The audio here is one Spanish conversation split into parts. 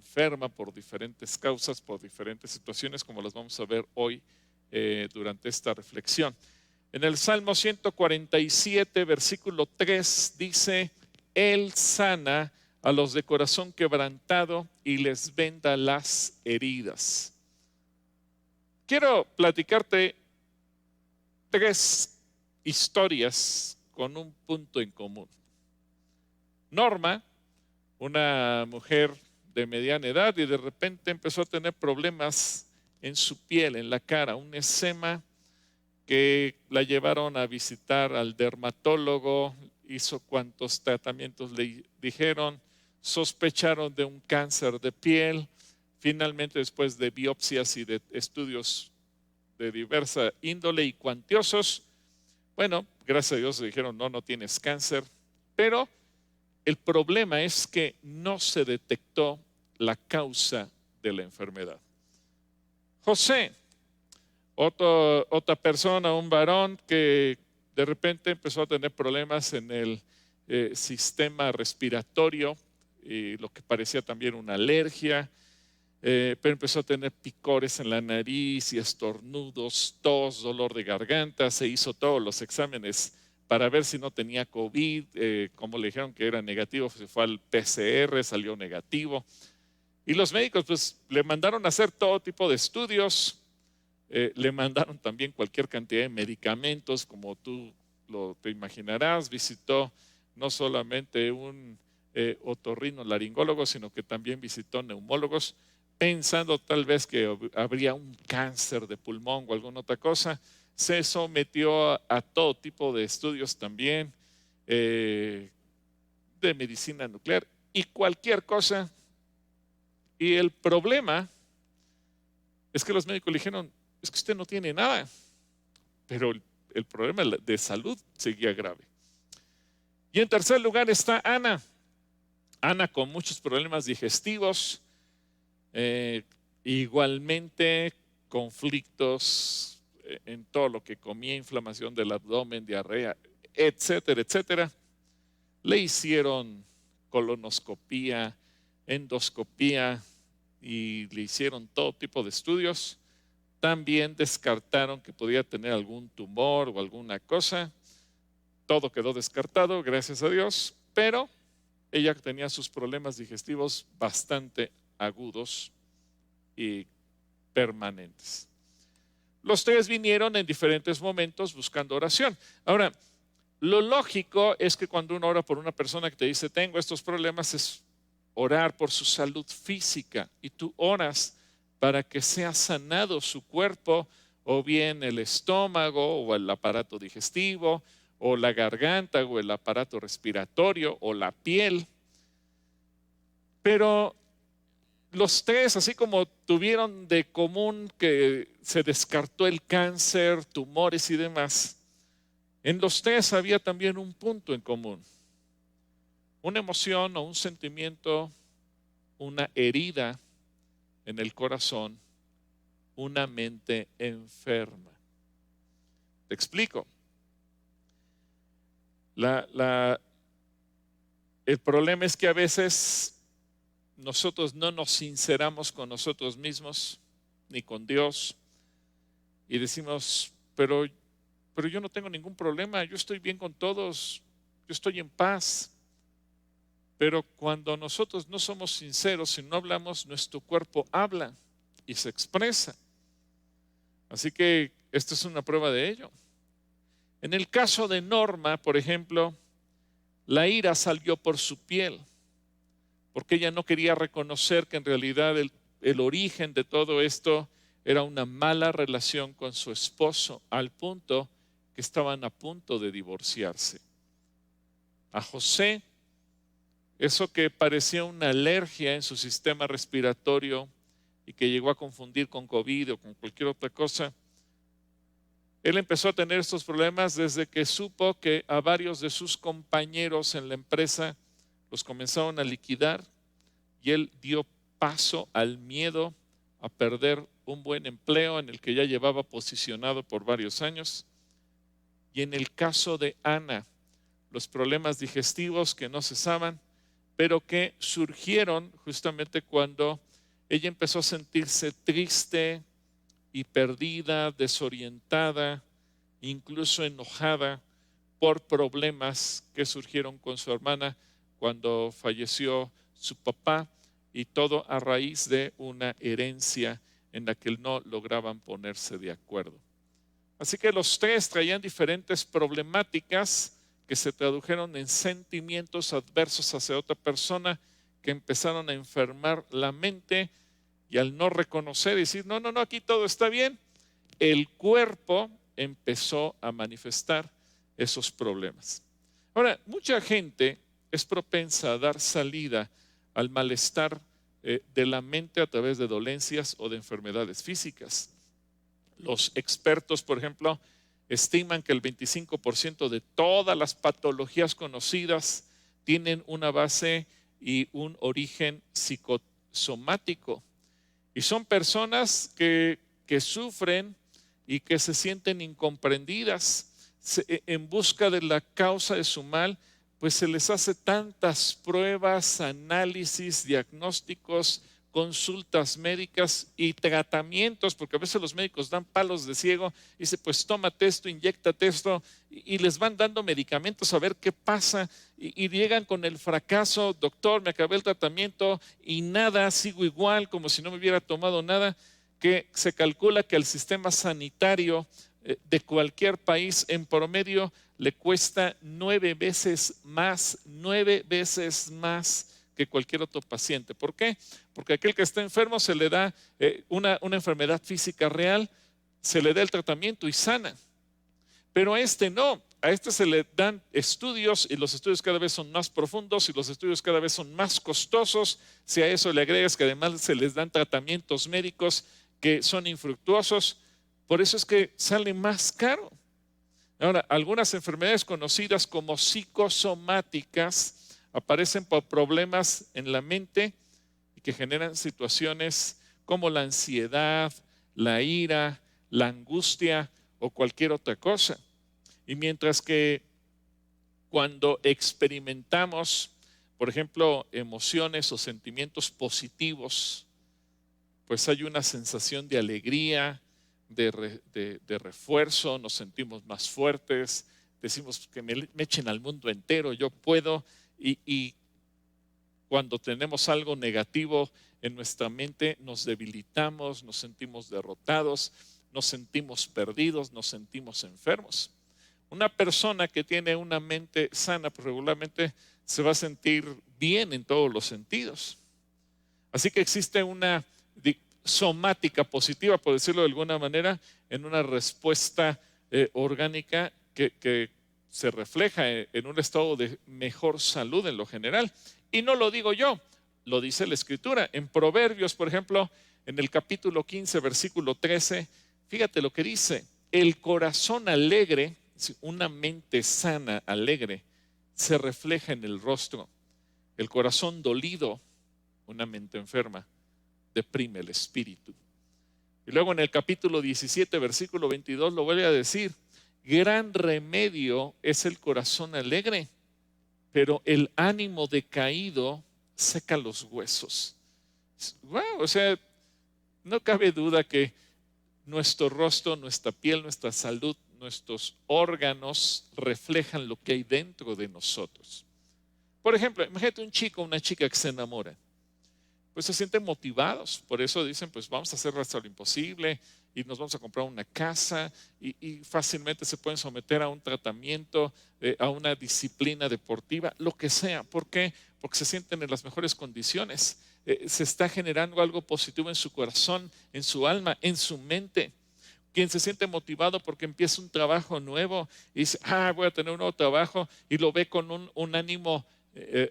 enferma por diferentes causas, por diferentes situaciones, como las vamos a ver hoy durante esta reflexión. En el Salmo 147, versículo 3, dice: Él sana a los de corazón quebrantado y les venda las heridas. Quiero platicarte 3 historias con un punto en común. Norma, una mujer de mediana edad, y de repente empezó a tener problemas en su piel, en la cara, un eczema que la llevaron a visitar al dermatólogo, hizo cuantos tratamientos le dijeron, sospecharon de un cáncer de piel. Finalmente, después de biopsias y de estudios de diversa índole y cuantiosos, bueno, gracias a Dios le dijeron: no tienes cáncer, pero el problema es que no se detectó la causa de la enfermedad. José, otra persona, un varón que de repente empezó a tener problemas en el sistema respiratorio, y lo que parecía también una alergia, pero empezó a tener picores en la nariz y estornudos, tos, dolor de garganta. Se hizo todos los exámenes para ver si no tenía COVID. Como le dijeron que era negativo, se fue al PCR, salió negativo. Y los médicos pues le mandaron a hacer todo tipo de estudios, le mandaron también cualquier cantidad de medicamentos, como tú te imaginarás. Visitó no solamente un otorrinolaringólogo, sino que también visitó neumólogos, pensando tal vez que habría un cáncer de pulmón o alguna otra cosa. Se sometió a todo tipo de estudios también, de medicina nuclear y cualquier cosa. Y el problema es que los médicos le dijeron: es que usted no tiene nada. Pero el problema de salud seguía grave. Y en tercer lugar está Ana. Ana con muchos problemas digestivos, igualmente conflictos en todo lo que comía, inflamación del abdomen, diarrea, etcétera, etcétera. Le hicieron colonoscopía, endoscopía y le hicieron todo tipo de estudios. También descartaron que podía tener algún tumor o alguna cosa. Todo quedó descartado, gracias a Dios, pero ella tenía sus problemas digestivos bastante agudos y permanentes. Los 3 vinieron en diferentes momentos buscando oración. Ahora, lo lógico es que cuando uno ora por una persona que te dice: tengo estos problemas, es orar por su salud física, y tú oras para que sea sanado su cuerpo, o bien el estómago o el aparato digestivo, o la garganta o el aparato respiratorio o la piel. Pero los 3, así como tuvieron de común que se descartó el cáncer, tumores y demás, en los 3 había también un punto en común: una emoción o un sentimiento, una herida en el corazón, una mente enferma. Te explico. El problema es que a veces nosotros no nos sinceramos con nosotros mismos ni con Dios, y decimos: pero yo no tengo ningún problema, yo estoy bien con todos, yo estoy en paz. Pero cuando nosotros no somos sinceros y no hablamos, nuestro cuerpo habla y se expresa. Así que esta es una prueba de ello. En el caso de Norma, por ejemplo, la ira salió por su piel, porque ella no quería reconocer que en realidad el origen de todo esto era una mala relación con su esposo, al punto que estaban a punto de divorciarse. A José, eso que parecía una alergia en su sistema respiratorio y que llegó a confundir con COVID o con cualquier otra cosa, él empezó a tener estos problemas desde que supo que a varios de sus compañeros en la empresa los comenzaron a liquidar, y él dio paso al miedo a perder un buen empleo en el que ya llevaba posicionado por varios años. Y en el caso de Ana, los problemas digestivos que no cesaban, pero que surgieron justamente cuando ella empezó a sentirse triste y perdida, desorientada, incluso enojada por problemas que surgieron con su hermana cuando falleció su papá, y todo a raíz de una herencia en la que no lograban ponerse de acuerdo. Así que los tres traían diferentes problemáticas que se tradujeron en sentimientos adversos hacia otra persona, que empezaron a enfermar la mente, y al no reconocer y decir, no, aquí todo está bien, el cuerpo empezó a manifestar esos problemas. Ahora, mucha gente es propensa a dar salida al malestar de la mente a través de dolencias o de enfermedades físicas. Los expertos, por ejemplo, estiman que el 25% de todas las patologías conocidas tienen una base y un origen psicosomático. Y son personas que sufren y que se sienten incomprendidas. En busca de la causa de su mal, pues se les hace tantas pruebas, análisis, diagnósticos, consultas médicas y tratamientos, porque a veces los médicos dan palos de ciego y dicen, pues tómate esto, inyéctate esto, y les van dando medicamentos a ver qué pasa, y llegan con el fracaso, doctor, me acabé el tratamiento y nada, sigo igual, como si no me hubiera tomado nada, que se calcula que el sistema sanitario de cualquier país en promedio le cuesta 9 veces más que cualquier otro paciente. ¿Por qué? Porque aquel que está enfermo se le da una enfermedad física real, se le da el tratamiento y sana. Pero a este no, a este se le dan estudios, y los estudios cada vez son más profundos y los estudios cada vez son más costosos. Si a eso le agregas que además se les dan tratamientos médicos que son infructuosos, por eso es que sale más caro. Ahora, algunas enfermedades conocidas como psicosomáticas aparecen por problemas en la mente y que generan situaciones como la ansiedad, la ira, la angustia o cualquier otra cosa. Y mientras que cuando experimentamos, por ejemplo, emociones o sentimientos positivos, pues hay una sensación de alegría, de refuerzo, nos sentimos más fuertes, decimos que me echen al mundo entero, yo puedo. Y cuando tenemos algo negativo en nuestra mente, nos debilitamos, nos sentimos derrotados, nos sentimos perdidos, nos sentimos enfermos. Una persona que tiene una mente sana, pues regularmente se va a sentir bien en todos los sentidos. Así que existe una somática positiva, por decirlo de alguna manera, en una respuesta orgánica que se refleja en un estado de mejor salud en lo general. Y no lo digo yo, lo dice la Escritura. En Proverbios, por ejemplo, en el capítulo 15, versículo 13, fíjate lo que dice: el corazón alegre, una mente sana, alegre, se refleja en el rostro. El corazón dolido, una mente enferma, deprime el espíritu. Y luego en el capítulo 17, versículo 22, lo vuelve a decir: gran remedio es el corazón alegre, pero el ánimo decaído seca los huesos. Wow, o sea, no cabe duda que nuestro rostro, nuestra piel, nuestra salud, nuestros órganos reflejan lo que hay dentro de nosotros. Por ejemplo, imagínate un chico o una chica que se enamora. Pues se sienten motivados, por eso dicen, pues vamos a hacer hasta lo imposible y nos vamos a comprar una casa, y fácilmente se pueden someter a un tratamiento, a una disciplina deportiva, lo que sea. ¿Por qué? Porque se sienten en las mejores condiciones. Se está generando algo positivo en su corazón, en su alma, en su mente. Quien se siente motivado porque empieza un trabajo nuevo y dice, voy a tener un nuevo trabajo, y lo ve con un ánimo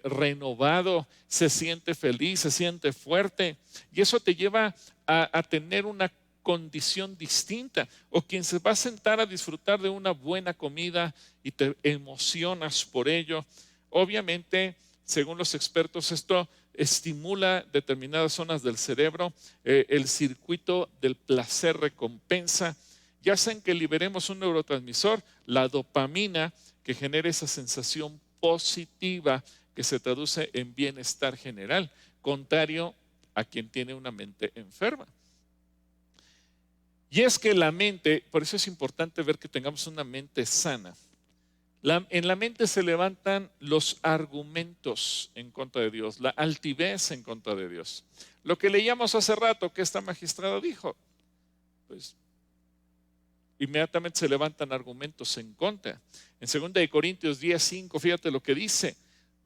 renovado, se siente feliz, se siente fuerte, y eso te lleva a tener una condición distinta. O quien se va a sentar a disfrutar de una buena comida y te emocionas por ello, obviamente, según los expertos, esto estimula determinadas zonas del cerebro, el circuito del placer recompensa, y hacen que liberemos un neurotransmisor, la dopamina, que genera esa sensación positiva que se traduce en bienestar general, contrario a quien tiene una mente enferma. Y es que la mente, por eso es importante ver que tengamos una mente sana. En la mente se levantan los argumentos en contra de Dios, la altivez en contra de Dios. Lo que leíamos hace rato que esta magistrada dijo, pues inmediatamente se levantan argumentos en contra. En 2 Corintios 10:5, fíjate lo que dice: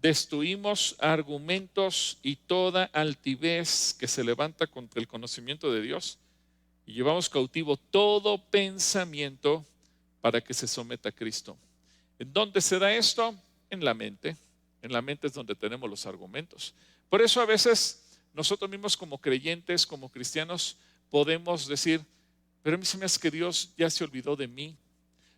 destruimos argumentos y toda altivez que se levanta contra el conocimiento de Dios y llevamos cautivo todo pensamiento para que se someta a Cristo. ¿En dónde se da esto? En la mente. En la mente es donde tenemos los argumentos. Por eso a veces nosotros mismos como creyentes, como cristianos, podemos decir, pero a mí se me hace que Dios ya se olvidó de mí.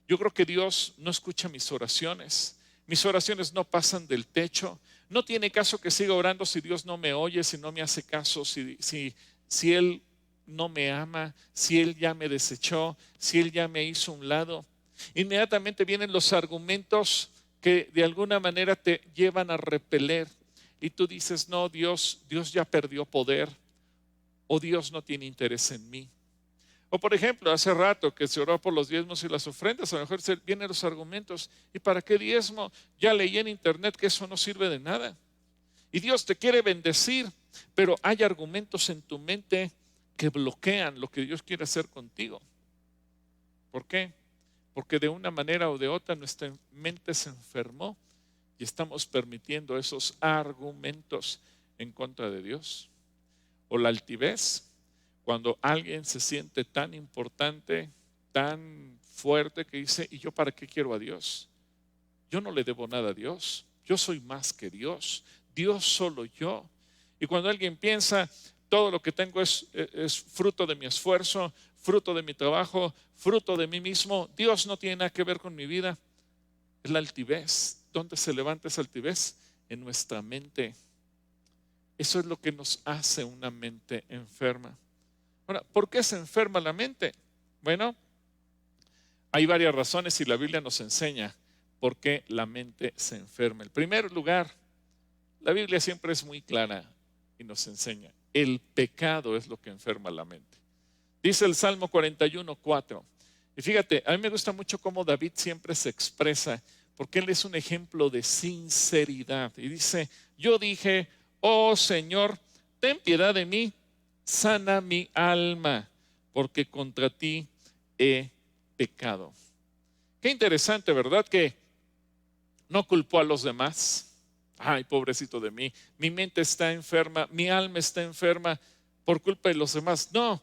Yo creo que Dios no escucha mis oraciones. Mis oraciones no pasan del techo. No tiene caso que siga orando si Dios no me oye, si no me hace caso, si Él no me ama, si Él ya me desechó, si Él ya me hizo a un lado. Inmediatamente vienen los argumentos que de alguna manera te llevan a repeler. Y tú dices, no, Dios ya perdió poder, o Dios no tiene interés en mí. O por ejemplo, hace rato que se oró por los diezmos y las ofrendas, a lo mejor vienen los argumentos, ¿y para qué diezmo? Ya leí en internet que eso no sirve de nada. Y Dios te quiere bendecir, pero hay argumentos en tu mente que bloquean lo que Dios quiere hacer contigo. ¿Por qué? Porque de una manera o de otra nuestra mente se enfermó y estamos permitiendo esos argumentos en contra de Dios. O la altivez, cuando alguien se siente tan importante, tan fuerte que dice, ¿y yo para qué quiero a Dios? Yo no le debo nada a Dios, yo soy más que Dios, Dios solo yo. Y cuando alguien piensa, todo lo que tengo es fruto de mi esfuerzo, fruto de mi trabajo, fruto de mí mismo, Dios no tiene nada que ver con mi vida. Es la altivez. ¿Dónde se levanta esa altivez? En nuestra mente. Eso es lo que nos hace una mente enferma. Ahora, ¿por qué se enferma la mente? Bueno, hay varias razones y la Biblia nos enseña por qué la mente se enferma. En primer lugar, la Biblia siempre es muy clara y nos enseña. El pecado es lo que enferma la mente. Dice el Salmo 41:4. Y fíjate, a mí me gusta mucho cómo David siempre se expresa, porque él es un ejemplo de sinceridad. Y dice, yo dije, oh Señor, ten piedad de mí, sana mi alma, porque contra ti he pecado. Qué interesante, ¿verdad? Que no culpó a los demás. Ay, pobrecito de mí, mi mente está enferma, mi alma está enferma por culpa de los demás. No,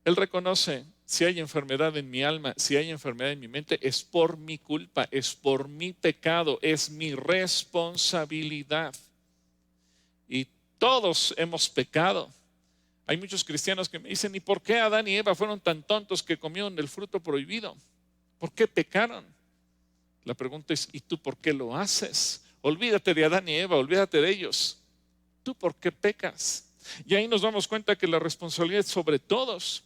él reconoce, si hay enfermedad en mi alma, si hay enfermedad en mi mente, es por mi culpa, es por mi pecado, es mi responsabilidad. Y todos hemos pecado. Hay muchos cristianos que me dicen, ¿y por qué Adán y Eva fueron tan tontos que comieron del fruto prohibido? ¿Por qué pecaron? La pregunta es, ¿y tú por qué lo haces? Olvídate de Adán y Eva, olvídate de ellos. ¿Tú por qué pecas? Y ahí nos damos cuenta que la responsabilidad es sobre todos.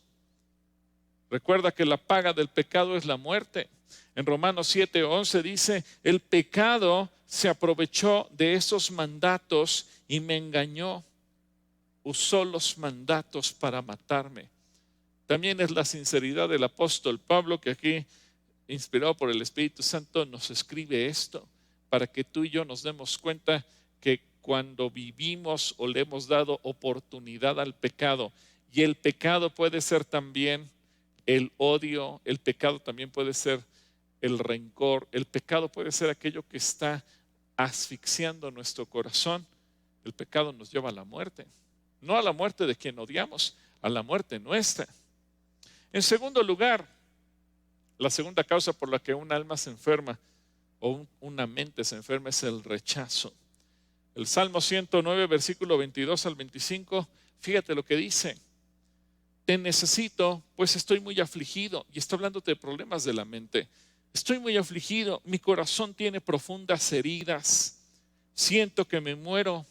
Recuerda que la paga del pecado es la muerte. En Romanos 7:11 dice, el pecado se aprovechó de esos mandatos y me engañó. Usó los mandatos para matarme. También es la sinceridad del apóstol Pablo que aquí, inspirado por el Espíritu Santo, nos escribe esto para que tú y yo nos demos cuenta que cuando vivimos o le hemos dado oportunidad al pecado, y el pecado puede ser también el odio, el pecado también puede ser el rencor, el pecado puede ser aquello que está asfixiando nuestro corazón. El pecado nos lleva a la muerte, no a la muerte de quien odiamos, a la muerte nuestra. En segundo lugar, la segunda causa por la que un alma se enferma o una mente se enferma es el rechazo. El Salmo 109, versículo 22 al 25, fíjate lo que dice. Te necesito, pues estoy muy afligido. Y está hablándote de problemas de la mente. Estoy muy afligido, mi corazón tiene profundas heridas. Siento que me muero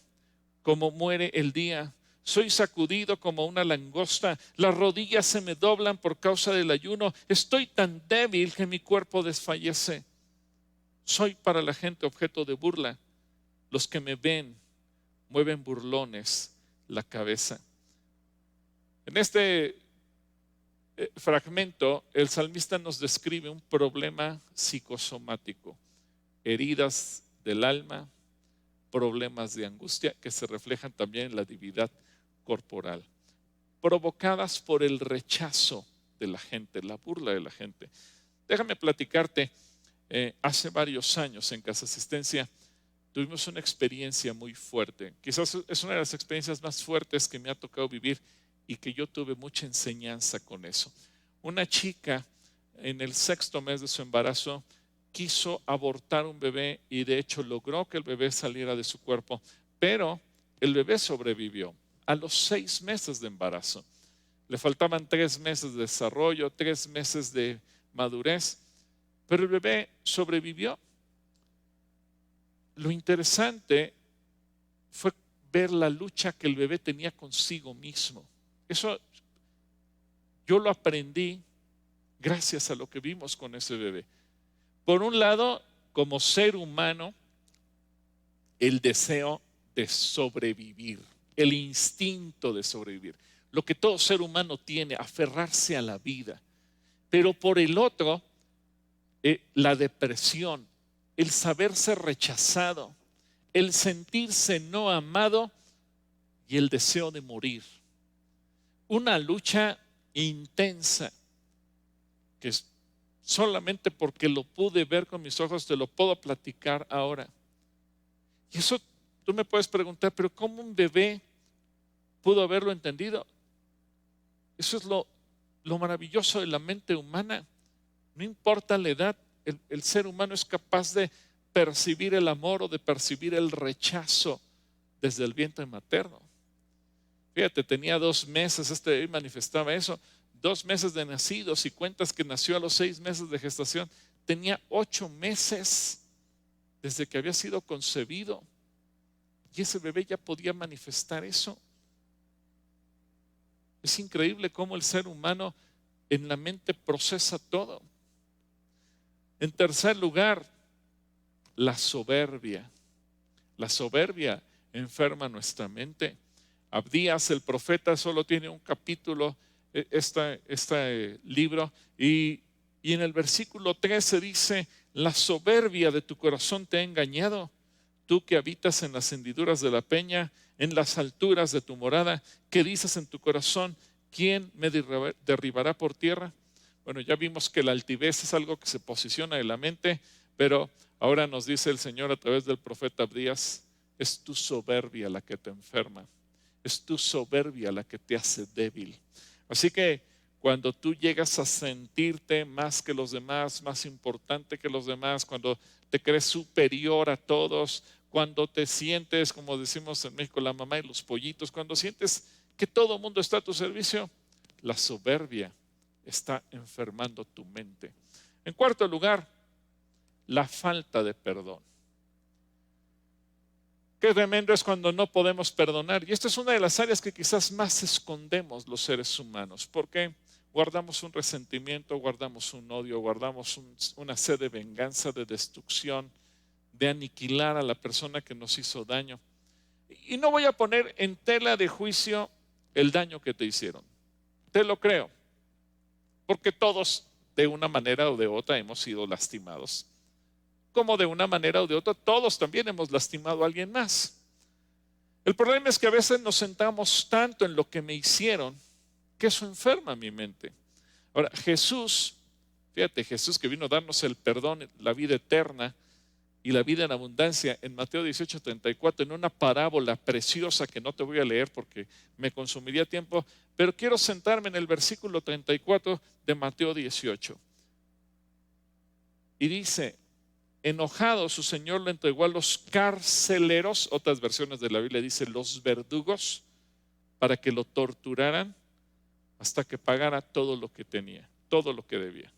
como muere el día. Soy sacudido como una langosta. Las rodillas se me doblan por causa del ayuno. Estoy tan débil que mi cuerpo desfallece. Soy para la gente objeto de burla. Los que me ven mueven burlones la cabeza. En este fragmento, el salmista nos describe un problema psicosomático, heridas del alma, problemas de angustia que se reflejan también en la debilidad corporal, provocadas por el rechazo de la gente, la burla de la gente. Déjame platicarte, hace varios años en Casa Asistencia tuvimos una experiencia muy fuerte. Quizás es una de las experiencias más fuertes que me ha tocado vivir y que yo tuve mucha enseñanza con eso. Una chica en el 6º mes de su embarazo quiso abortar un bebé y de hecho logró que el bebé saliera de su cuerpo, pero el bebé sobrevivió a los 6 meses de embarazo. Le faltaban 3 meses de desarrollo, 3 meses de madurez, pero el bebé sobrevivió. Lo interesante fue ver la lucha que el bebé tenía consigo mismo. Eso yo lo aprendí gracias a lo que vimos con ese bebé. Por un lado, como ser humano, el deseo de sobrevivir, el instinto de sobrevivir, lo que todo ser humano tiene, aferrarse a la vida. Pero por el otro, la depresión, el saberse rechazado, el sentirse no amado y el deseo de morir. Una lucha intensa que solamente porque lo pude ver con mis ojos te lo puedo platicar ahora. Y eso tú me puedes preguntar, pero ¿cómo un bebé pudo haberlo entendido? Eso es lo maravilloso de la mente humana. No importa la edad, el ser humano es capaz de percibir el amor o de percibir el rechazo desde el vientre materno. Fíjate, tenía 2 meses, este bebé manifestaba eso, 2 meses de nacido. Si cuentas que nació a los 6 meses de gestación, tenía 8 meses desde que había sido concebido. Y ese bebé ya podía manifestar eso. Es increíble cómo el ser humano en la mente procesa todo. En tercer lugar, la soberbia. La soberbia enferma nuestra mente. Abdías, el profeta, solo tiene un capítulo, este libro, y en el versículo 13 dice: la soberbia de tu corazón te ha engañado, tú que habitas en las hendiduras de la peña, en las alturas de tu morada, que dices en tu corazón: ¿quién me derribará por tierra? Bueno, ya vimos que la altivez es algo que se posiciona en la mente, pero ahora nos dice el Señor a través del profeta Abdías: es tu soberbia la que te enferma, es tu soberbia la que te hace débil. Así que cuando tú llegas a sentirte más que los demás, más importante que los demás, cuando te crees superior a todos, cuando te sientes, como decimos en México, la mamá y los pollitos, cuando sientes que todo el mundo está a tu servicio, la soberbia está enfermando tu mente. En cuarto lugar, la falta de perdón. Qué tremendo es cuando no podemos perdonar. Y esta es una de las áreas que quizás más escondemos los seres humanos, porque guardamos un resentimiento, guardamos un odio, guardamos una sed de venganza, de destrucción, de aniquilar a la persona que nos hizo daño. Y no voy a poner en tela de juicio el daño que te hicieron. Te lo creo, porque todos de una manera o de otra hemos sido lastimados. Como de una manera o de otra todos también hemos lastimado a alguien más. El problema es que a veces nos centramos tanto en lo que me hicieron que eso enferma mi mente. Ahora, Jesús, fíjate, Jesús que vino a darnos el perdón, la vida eterna y la vida en abundancia, en Mateo 18:34, en una parábola preciosa que no te voy a leer porque me consumiría tiempo, pero quiero centrarme en el versículo 34 de Mateo 18. Y dice: enojado, su señor lo entregó a los carceleros, otras versiones de la Biblia dicen los verdugos, para que lo torturaran hasta que pagara todo lo que tenía, todo lo que debía.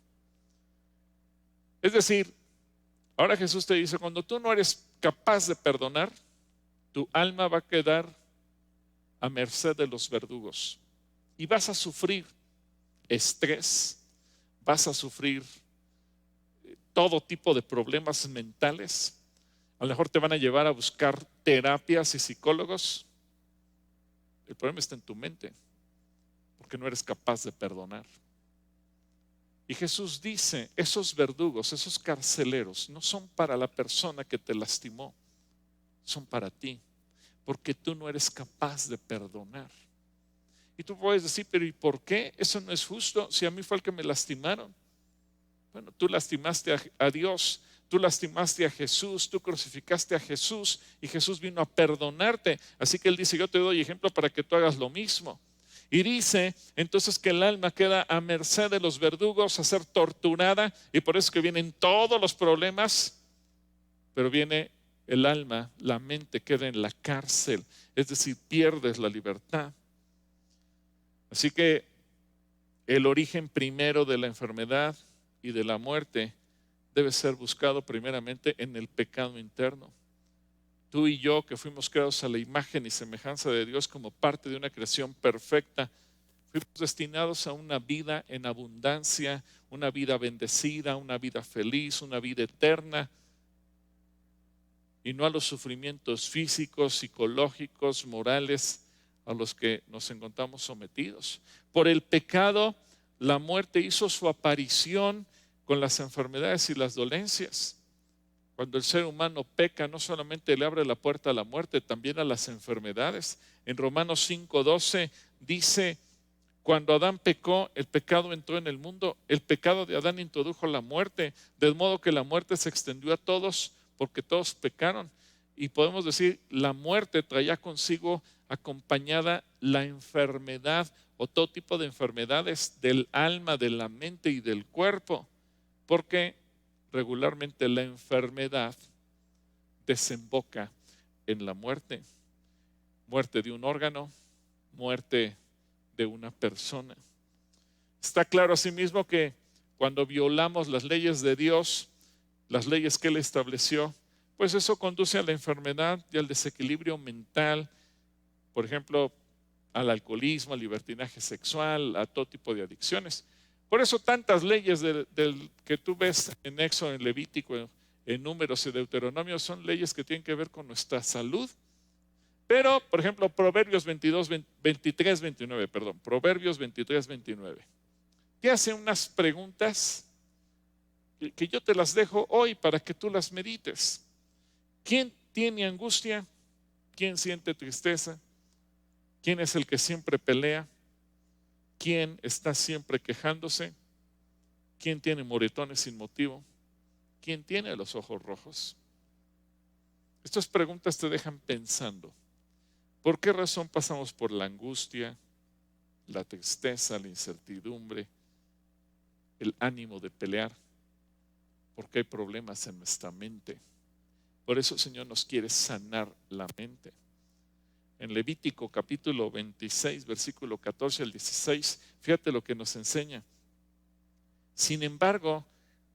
Es decir, ahora Jesús te dice: cuando tú no eres capaz de perdonar, tu alma va a quedar a merced de los verdugos y vas a sufrir estrés, vas a sufrir todo tipo de problemas mentales, A lo mejor te van a llevar a buscar terapias y psicólogos. El problema está en tu mente, porque no eres capaz de perdonar. Y Jesús dice, esos verdugos, esos carceleros, no son para la persona que te lastimó, son para ti, porque tú no eres capaz de perdonar. Y tú puedes decir, pero ¿y por qué? Eso no es justo, si a mí fue el que me lastimaron. Bueno, tú lastimaste a Dios, tú lastimaste a Jesús, tú crucificaste a Jesús y Jesús vino a perdonarte. Así que Él dice, yo te doy ejemplo para que tú hagas lo mismo. Y dice entonces que el alma queda a merced de los verdugos, a ser torturada, y por eso que vienen todos los problemas, pero viene el alma, la mente queda en la cárcel, es decir, pierdes la libertad. Así que el origen primero de la enfermedad y de la muerte debe ser buscado primeramente en el pecado interno. Tú y yo, que fuimos creados a la imagen y semejanza de Dios como parte de una creación perfecta, fuimos destinados a una vida en abundancia, una vida bendecida, una vida feliz, una vida eterna, y no a los sufrimientos físicos, psicológicos, morales a los que nos encontramos sometidos. Por el pecado, la muerte hizo su aparición con las enfermedades y las dolencias. Cuando el ser humano peca, no solamente le abre la puerta a la muerte, también a las enfermedades. En Romanos 5:12 dice, cuando Adán pecó, el pecado entró en el mundo. El pecado de Adán introdujo la muerte, de modo que la muerte se extendió a todos, porque todos pecaron. Y podemos decir, la muerte traía consigo acompañada la enfermedad o todo tipo de enfermedades del alma, de la mente y del cuerpo, porque regularmente la enfermedad desemboca en la muerte. Muerte de un órgano, muerte de una persona. Está claro asimismo que cuando violamos las leyes de Dios, las leyes que Él estableció, pues eso conduce a la enfermedad y al desequilibrio mental, por ejemplo, al alcoholismo, al libertinaje sexual, a todo tipo de adicciones. Por eso tantas leyes del que tú ves en Éxodo, en Levítico, en Números y Deuteronomio son leyes que tienen que ver con nuestra salud. Pero, por ejemplo, Proverbios 23, 29, Proverbios 23, 29. Te hace unas preguntas que yo te las dejo hoy para que tú las medites. ¿Quién tiene angustia? ¿Quién siente tristeza? ¿Quién es el que siempre pelea? ¿Quién está siempre quejándose? ¿Quién tiene moretones sin motivo? ¿Quién tiene los ojos rojos? Estas preguntas te dejan pensando. ¿Por qué razón pasamos por la angustia, la tristeza, la incertidumbre, el ánimo de pelear? Porque hay problemas en nuestra mente. Por eso el Señor nos quiere sanar la mente. En Levítico capítulo 26, versículo 14 al 16, fíjate lo que nos enseña. Sin embargo,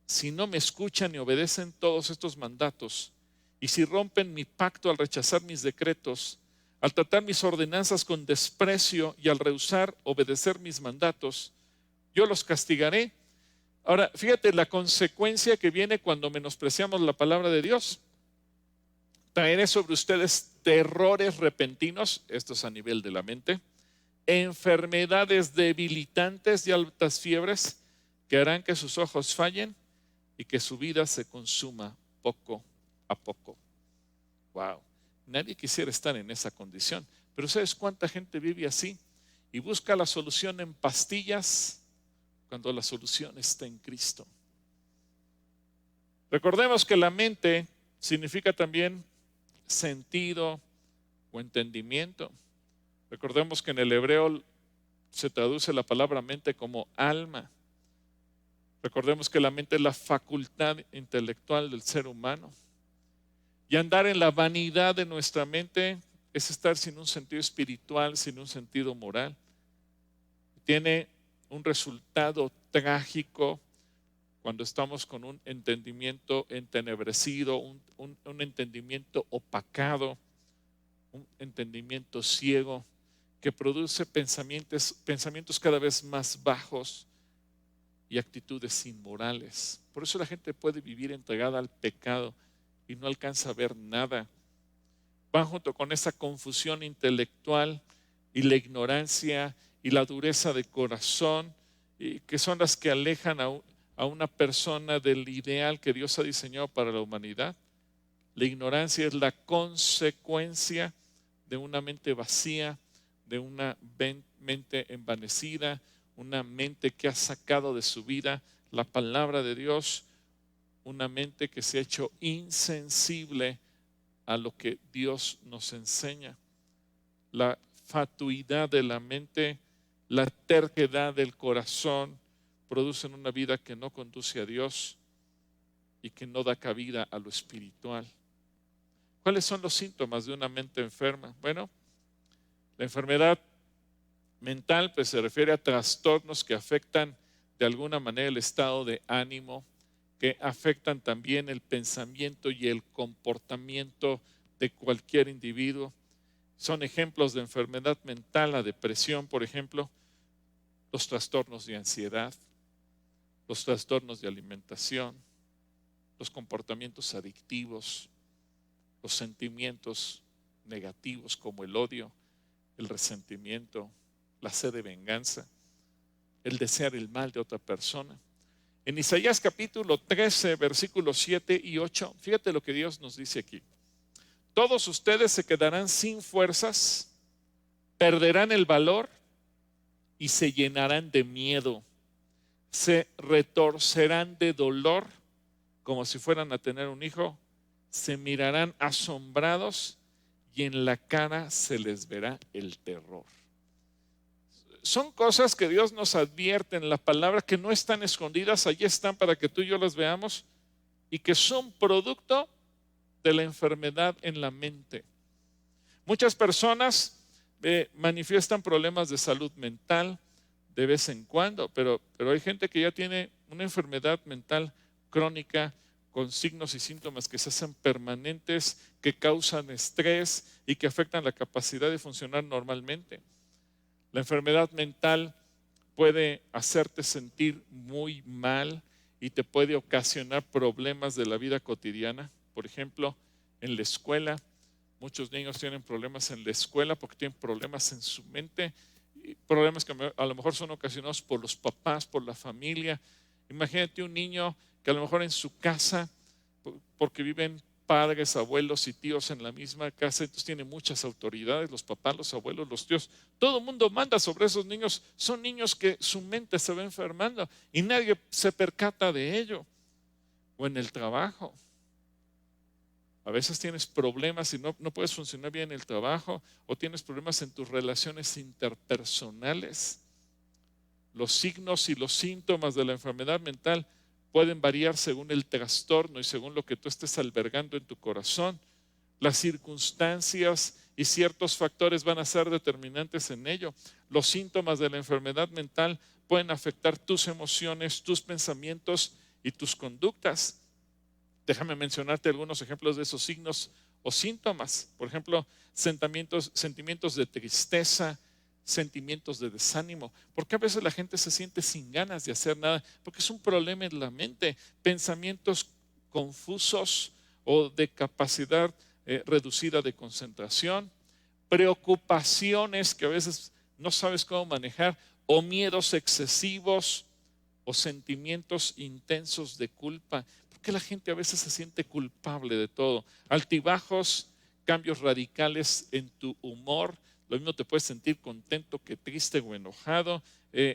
si no me escuchan y obedecen todos estos mandatos, y si rompen mi pacto al rechazar mis decretos, al tratar mis ordenanzas con desprecio y al rehusar obedecer mis mandatos, yo los castigaré. Ahora, fíjate la consecuencia que viene cuando menospreciamos la palabra de Dios. Traeré sobre ustedes terrores repentinos, esto es a nivel de la mente, enfermedades debilitantes y altas fiebres que harán que sus ojos fallen y que su vida se consuma poco a poco. Wow, nadie quisiera estar en esa condición, pero ¿sabes cuánta gente vive así? Y busca la solución en pastillas cuando la solución está en Cristo. Recordemos que la mente significa también sentido o entendimiento. Recordemos que en el hebreo se traduce la palabra mente como alma. Recordemos que la mente es la facultad intelectual del ser humano. Y andar en la vanidad de nuestra mente es estar sin un sentido espiritual, sin un sentido moral. Tiene un resultado trágico cuando estamos con un entendimiento entenebrecido, un entendimiento opacado, un entendimiento ciego que produce pensamientos cada vez más bajos y actitudes inmorales. Por eso la gente puede vivir entregada al pecado y no alcanza a ver nada. Van junto con esa confusión intelectual y la ignorancia y la dureza de corazón, y que son las que alejan a una persona del ideal que Dios ha diseñado para la humanidad. La ignorancia es la consecuencia de una mente vacía, de una mente envanecida, una mente que ha sacado de su vida la palabra de Dios, una mente que se ha hecho insensible a lo que Dios nos enseña. La fatuidad de la mente, la terquedad del corazón producen una vida que no conduce a Dios y que no da cabida a lo espiritual. ¿Cuáles son los síntomas de una mente enferma? Bueno, la enfermedad mental pues se refiere a trastornos que afectan de alguna manera el estado de ánimo, que afectan también el pensamiento y el comportamiento de cualquier individuo. Son ejemplos de enfermedad mental, la depresión, por ejemplo, los trastornos de ansiedad, los trastornos de alimentación, los comportamientos adictivos, los sentimientos negativos como el odio, el resentimiento, la sed de venganza, el desear el mal de otra persona. En Isaías capítulo 13, versículos 7 y 8, fíjate lo que Dios nos dice aquí. Todos ustedes se quedarán sin fuerzas, perderán el valor y se llenarán de miedo. Se retorcerán de dolor como si fueran a tener un hijo. Se mirarán asombrados y en la cara se les verá el terror. Son cosas que Dios nos advierte en la palabra, que no están escondidas, allí están para que tú y yo las veamos, y que son producto de la enfermedad en la mente. Muchas personas manifiestan problemas de salud mental de vez en cuando, pero hay gente que ya tiene una enfermedad mental crónica con signos y síntomas que se hacen permanentes, que causan estrés y que afectan la capacidad de funcionar normalmente. La enfermedad mental puede hacerte sentir muy mal y te puede ocasionar problemas de la vida cotidiana. Por ejemplo, en la escuela, muchos niños tienen problemas en la escuela porque tienen problemas en su mente, problemas que a lo mejor son ocasionados por los papás, por la familia. Imagínate un niño que a lo mejor en su casa, porque viven padres, abuelos y tíos en la misma casa, entonces tiene muchas autoridades, los papás, los abuelos, los tíos, todo el mundo manda sobre esos niños. Son niños que su mente se va enfermando y nadie se percata de ello. O en el trabajo, a veces tienes problemas y no puedes funcionar bien en el trabajo, o tienes problemas en tus relaciones interpersonales. Los signos y los síntomas de la enfermedad mental pueden variar según el trastorno y según lo que tú estés albergando en tu corazón. Las circunstancias y ciertos factores van a ser determinantes en ello. Los síntomas de la enfermedad mental pueden afectar tus emociones, tus pensamientos y tus conductas. Déjame mencionarte algunos ejemplos de esos signos o síntomas. Por ejemplo, sentimientos de tristeza, sentimientos de desánimo. Porque a veces la gente se siente sin ganas de hacer nada, porque es un problema en la mente. Pensamientos confusos o de capacidad reducida de concentración, preocupaciones que a veces no sabes cómo manejar, o miedos excesivos, o sentimientos intensos de culpa. Porque la gente a veces se siente culpable de todo. Altibajos, cambios radicales en tu humor. Lo mismo te puedes sentir contento que triste o enojado.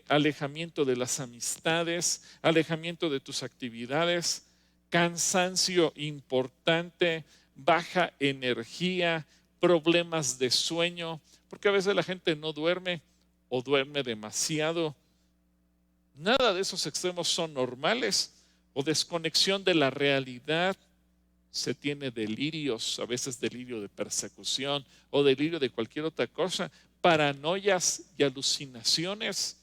Alejamiento de las amistades, alejamiento de tus actividades, cansancio importante, baja energía, problemas de sueño, porque a veces la gente no duerme o duerme demasiado. Nada de esos extremos son normales. O desconexión de la realidad. Se tiene delirios, a veces delirio de persecución o delirio de cualquier otra cosa, paranoias y alucinaciones,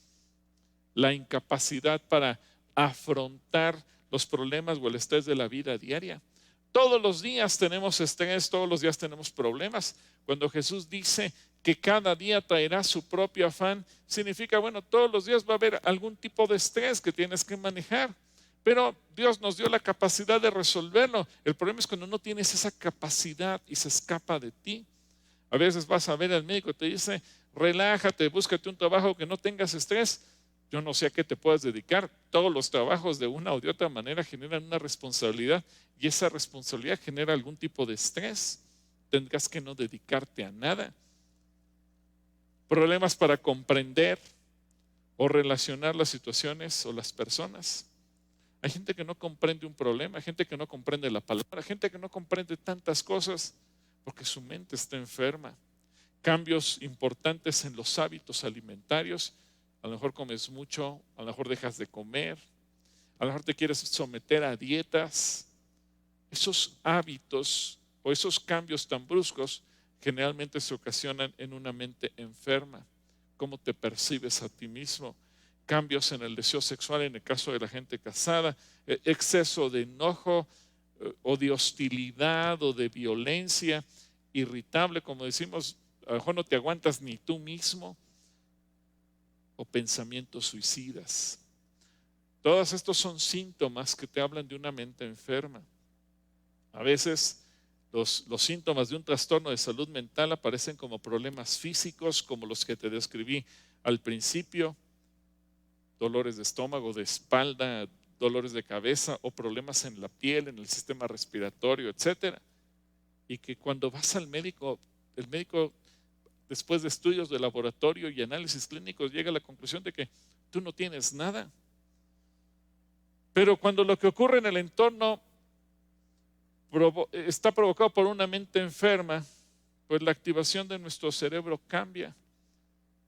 la incapacidad para afrontar los problemas o el estrés de la vida diaria. Todos los días tenemos estrés, todos los días tenemos problemas. Cuando Jesús dice que cada día traerá su propio afán, significa, bueno, todos los días va a haber algún tipo de estrés que tienes que manejar. pero Dios nos dio la capacidad de resolverlo. El problema es cuando no tienes esa capacidad y se escapa de ti. A veces vas a ver al médico y te dice, relájate, búscate un trabajo que no tengas estrés. Yo no sé a qué te puedas dedicar. Todos los trabajos de una o de otra manera generan una responsabilidad y esa responsabilidad genera algún tipo de estrés. Tendrás que no dedicarte a nada. Problemas para comprender o relacionar las situaciones o las personas. Hay gente que no comprende un problema, hay gente que no comprende la palabra, hay gente que no comprende tantas cosas porque su mente está enferma. Cambios importantes en los hábitos alimentarios. A lo mejor comes mucho, a lo mejor dejas de comer, a lo mejor te quieres someter a dietas. Esos hábitos o esos cambios tan bruscos generalmente se ocasionan en una mente enferma. Cómo te percibes a ti mismo. Cambios en el deseo sexual en el caso de la gente casada, exceso de enojo o de hostilidad o de violencia, irritable, como decimos, a lo mejor no te aguantas ni tú mismo, o pensamientos suicidas. Todos estos son síntomas que te hablan de una mente enferma. A veces los síntomas de un trastorno de salud mental aparecen como problemas físicos, como los que te describí al principio, dolores de estómago, de espalda, dolores de cabeza o problemas en la piel, en el sistema respiratorio, etcétera. Y que cuando vas al médico, el médico, después de estudios de laboratorio y análisis clínicos, llega a la conclusión de que tú no tienes nada. Pero cuando lo que ocurre en el entorno está provocado por una mente enferma, pues la activación de nuestro cerebro cambia.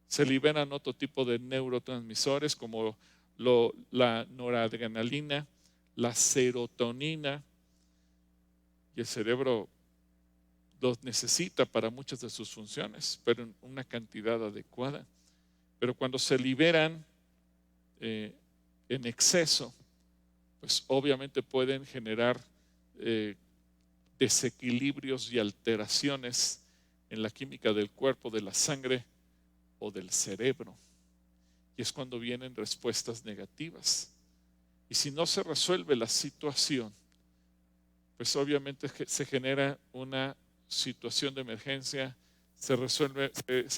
Se liberan otro tipo de neurotransmisores como la noradrenalina, la serotonina, y el cerebro los necesita para muchas de sus funciones, pero en una cantidad adecuada. Pero cuando se liberan en exceso, pues obviamente pueden generar desequilibrios y alteraciones en la química del cuerpo, de la sangre o del cerebro. Y es cuando vienen respuestas negativas. Y si no se resuelve la situación, pues obviamente se genera una situación de emergencia, se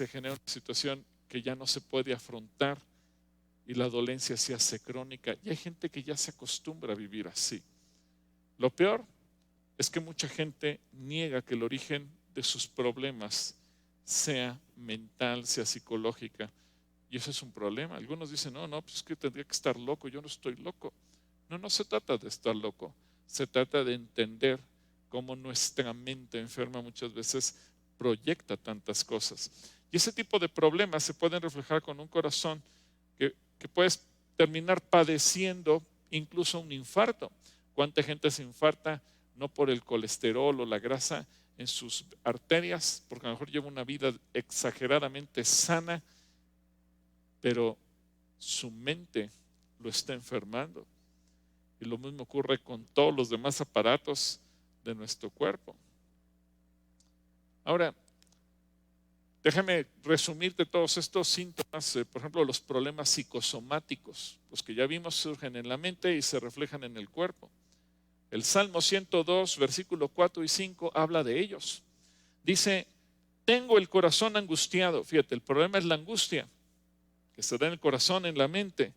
genera una situación que ya no se puede afrontar y la dolencia se hace crónica. Y hay gente que ya se acostumbra a vivir así. Lo peor es que mucha gente niega que el origen de sus problemas sea mental, sea psicológica. Y eso es un problema. Algunos dicen, no, pues es que tendría que estar loco. Yo no estoy loco. No se trata de estar loco. Se trata de entender cómo nuestra mente enferma muchas veces proyecta tantas cosas. Y ese tipo de problemas se pueden reflejar con un corazón que puedes terminar padeciendo incluso un infarto. ¿Cuánta gente se infarta no por el colesterol o la grasa en sus arterias, porque a lo mejor lleva una vida exageradamente sana, pero su mente lo está enfermando? Y lo mismo ocurre con todos los demás aparatos de nuestro cuerpo. Ahora, déjame resumirte todos estos síntomas, por ejemplo, los problemas psicosomáticos, los que ya vimos surgen en la mente y se reflejan en el cuerpo. El Salmo 102, versículo 4 y 5 habla de ellos. Dice, tengo el corazón angustiado. Fíjate, el problema es la angustia que se da en el corazón, en la mente.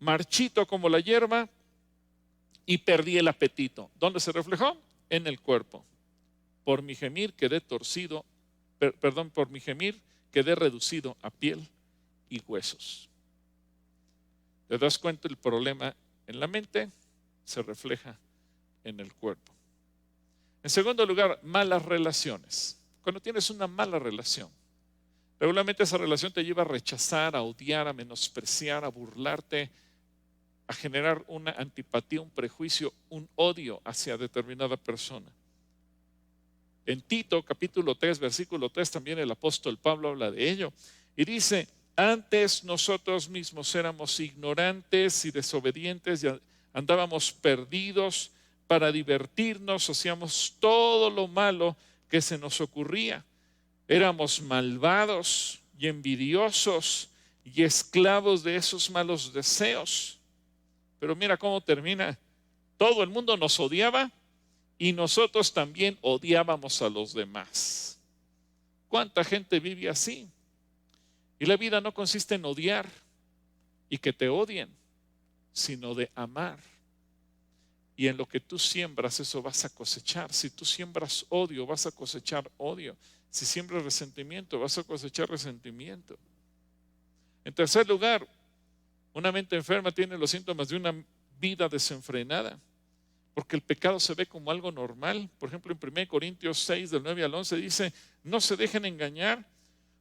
Marchito como la hierba y perdí el apetito. ¿Dónde se reflejó? En el cuerpo. Por mi gemir quedé torcido, por mi gemir quedé reducido a piel y huesos. ¿Te das cuenta? El problema en la mente se refleja en el cuerpo. En segundo lugar, malas relaciones. Cuando tienes una mala relación, regularmente esa relación te lleva a rechazar, a odiar, a menospreciar, a burlarte, a generar una antipatía, un prejuicio, un odio hacia determinada persona. En Tito, capítulo 3, versículo 3, también el apóstol Pablo habla de ello. Y dice, antes nosotros mismos éramos ignorantes y desobedientes, y andábamos perdidos. Para divertirnos, hacíamos todo lo malo que se nos ocurría. Éramos malvados y envidiosos y esclavos de esos malos deseos. Pero mira cómo termina. Todo el mundo nos odiaba y nosotros también odiábamos a los demás. ¿Cuánta gente vive así? Y la vida no consiste en odiar y que te odien, sino de amar. Y en lo que tú siembras, eso vas a cosechar. Si tú siembras odio, vas a cosechar odio. Si siembras resentimiento, vas a cosechar resentimiento. En tercer lugar, una mente enferma tiene los síntomas de una vida desenfrenada, porque el pecado se ve como algo normal. Por ejemplo, en 1 Corintios 6, del 9 al 11, dice: no se dejen engañar.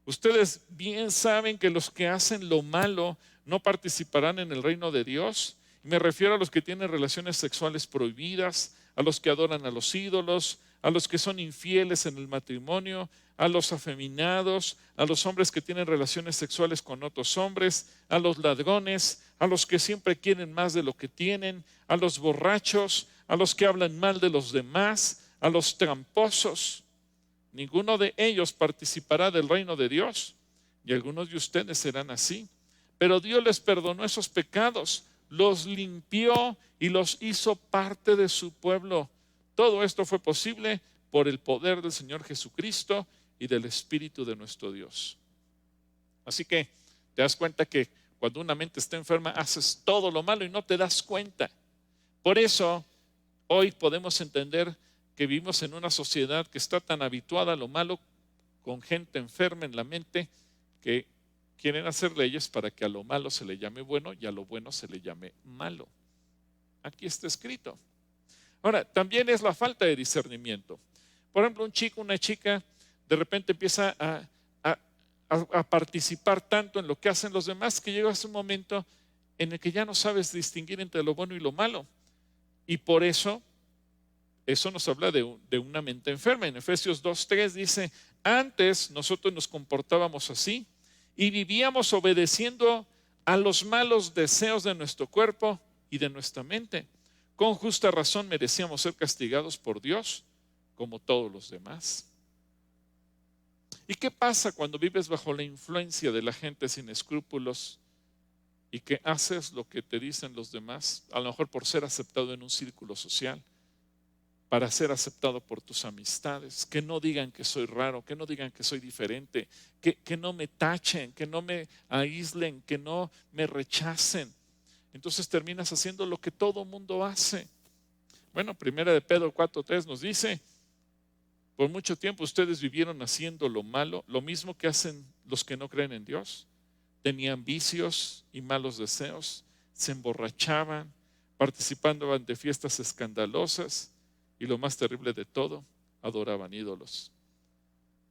Ustedes bien saben que los que hacen lo malo no participarán en el reino de Dios. Me refiero a los que tienen relaciones sexuales prohibidas, a los que adoran a los ídolos, a los que son infieles en el matrimonio, a los afeminados, a los hombres que tienen relaciones sexuales con otros hombres, a los ladrones, a los que siempre quieren más de lo que tienen, a los borrachos, a los que hablan mal de los demás, a los tramposos. Ninguno de ellos participará del reino de Dios, y algunos de ustedes serán así. Pero Dios les perdonó esos pecados, los limpió y los hizo parte de su pueblo. Todo esto fue posible por el poder del Señor Jesucristo y del Espíritu de nuestro Dios. Así que te das cuenta que cuando una mente está enferma, haces todo lo malo y no te das cuenta. Por eso, hoy podemos entender que vivimos en una sociedad que está tan habituada a lo malo, con gente enferma en la mente, que quieren hacer leyes para que a lo malo se le llame bueno y a lo bueno se le llame malo. Aquí está escrito. Ahora, también es la falta de discernimiento. Por ejemplo, un chico, una chica, de repente empieza a participar tanto en lo que hacen los demás que llega a un momento en el que ya no sabes distinguir entre lo bueno y lo malo. Y por eso nos habla de una mente enferma. En Efesios 2:3 dice: antes nosotros nos comportábamos así y vivíamos obedeciendo a los malos deseos de nuestro cuerpo y de nuestra mente. Con justa razón merecíamos ser castigados por Dios como todos los demás. ¿Y qué pasa cuando vives bajo la influencia de la gente sin escrúpulos y que haces lo que te dicen los demás, a lo mejor por ser aceptado en un círculo social, para ser aceptado por tus amistades? Que no digan que soy raro, que no digan que soy diferente, que no me tachen, que no me aíslen, que no me rechacen. Entonces terminas haciendo lo que todo mundo hace. Bueno, 1 de Pedro 4:3 nos dice: por mucho tiempo ustedes vivieron haciendo lo malo, lo mismo que hacen los que no creen en Dios. Tenían vicios y malos deseos, se emborrachaban, participaban de fiestas escandalosas y, lo más terrible de todo, adoraban ídolos.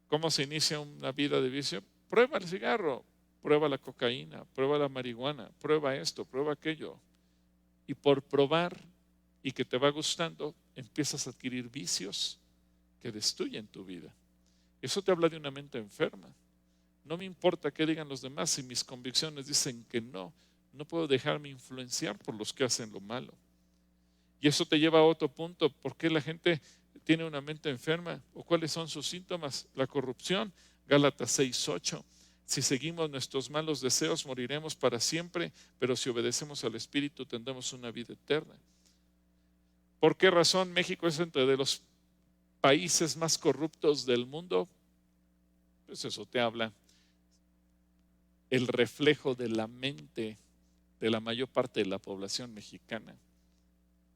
¿Cómo se inicia una vida de vicio? Prueba el cigarro, prueba la cocaína, prueba la marihuana, prueba esto, prueba aquello. Y por probar y que te va gustando, empiezas a adquirir vicios que destruyen tu vida. Eso te habla de una mente enferma. No me importa qué digan los demás, si mis convicciones dicen que no puedo dejarme influenciar por los que hacen lo malo. Y eso te lleva a otro punto: ¿por qué la gente tiene una mente enferma? ¿O cuáles son sus síntomas? La corrupción. Gálatas 6:8. Si seguimos nuestros malos deseos, moriremos para siempre, pero si obedecemos al Espíritu, tendremos una vida eterna. ¿Por qué razón México es entre de los países más corruptos del mundo? Pues eso te habla el reflejo de la mente de la mayor parte de la población mexicana,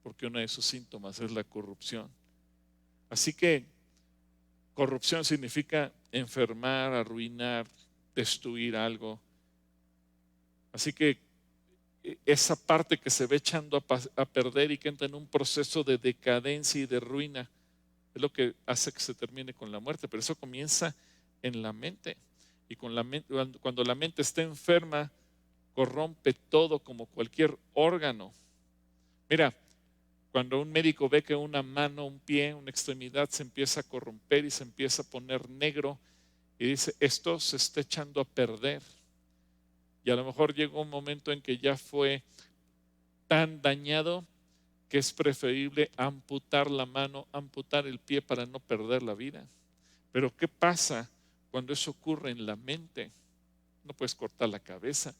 porque uno de sus síntomas es la corrupción. Así que corrupción significa enfermar, arruinar, destruir algo. Así que esa parte que se ve echando a perder y que entra en un proceso de decadencia y de ruina es lo que hace que se termine con la muerte. Pero eso comienza en la mente. Y cuando la mente está enferma, corrompe todo como cualquier órgano. Mira, cuando un médico ve que una mano, un pie, una extremidad se empieza a corromper y se empieza a poner negro y dice: esto se está echando a perder. Y a lo mejor llegó un momento en que ya fue tan dañado que es preferible amputar la mano, amputar el pie para no perder la vida. Pero ¿qué pasa cuando eso ocurre en la mente? No puedes cortar la cabeza,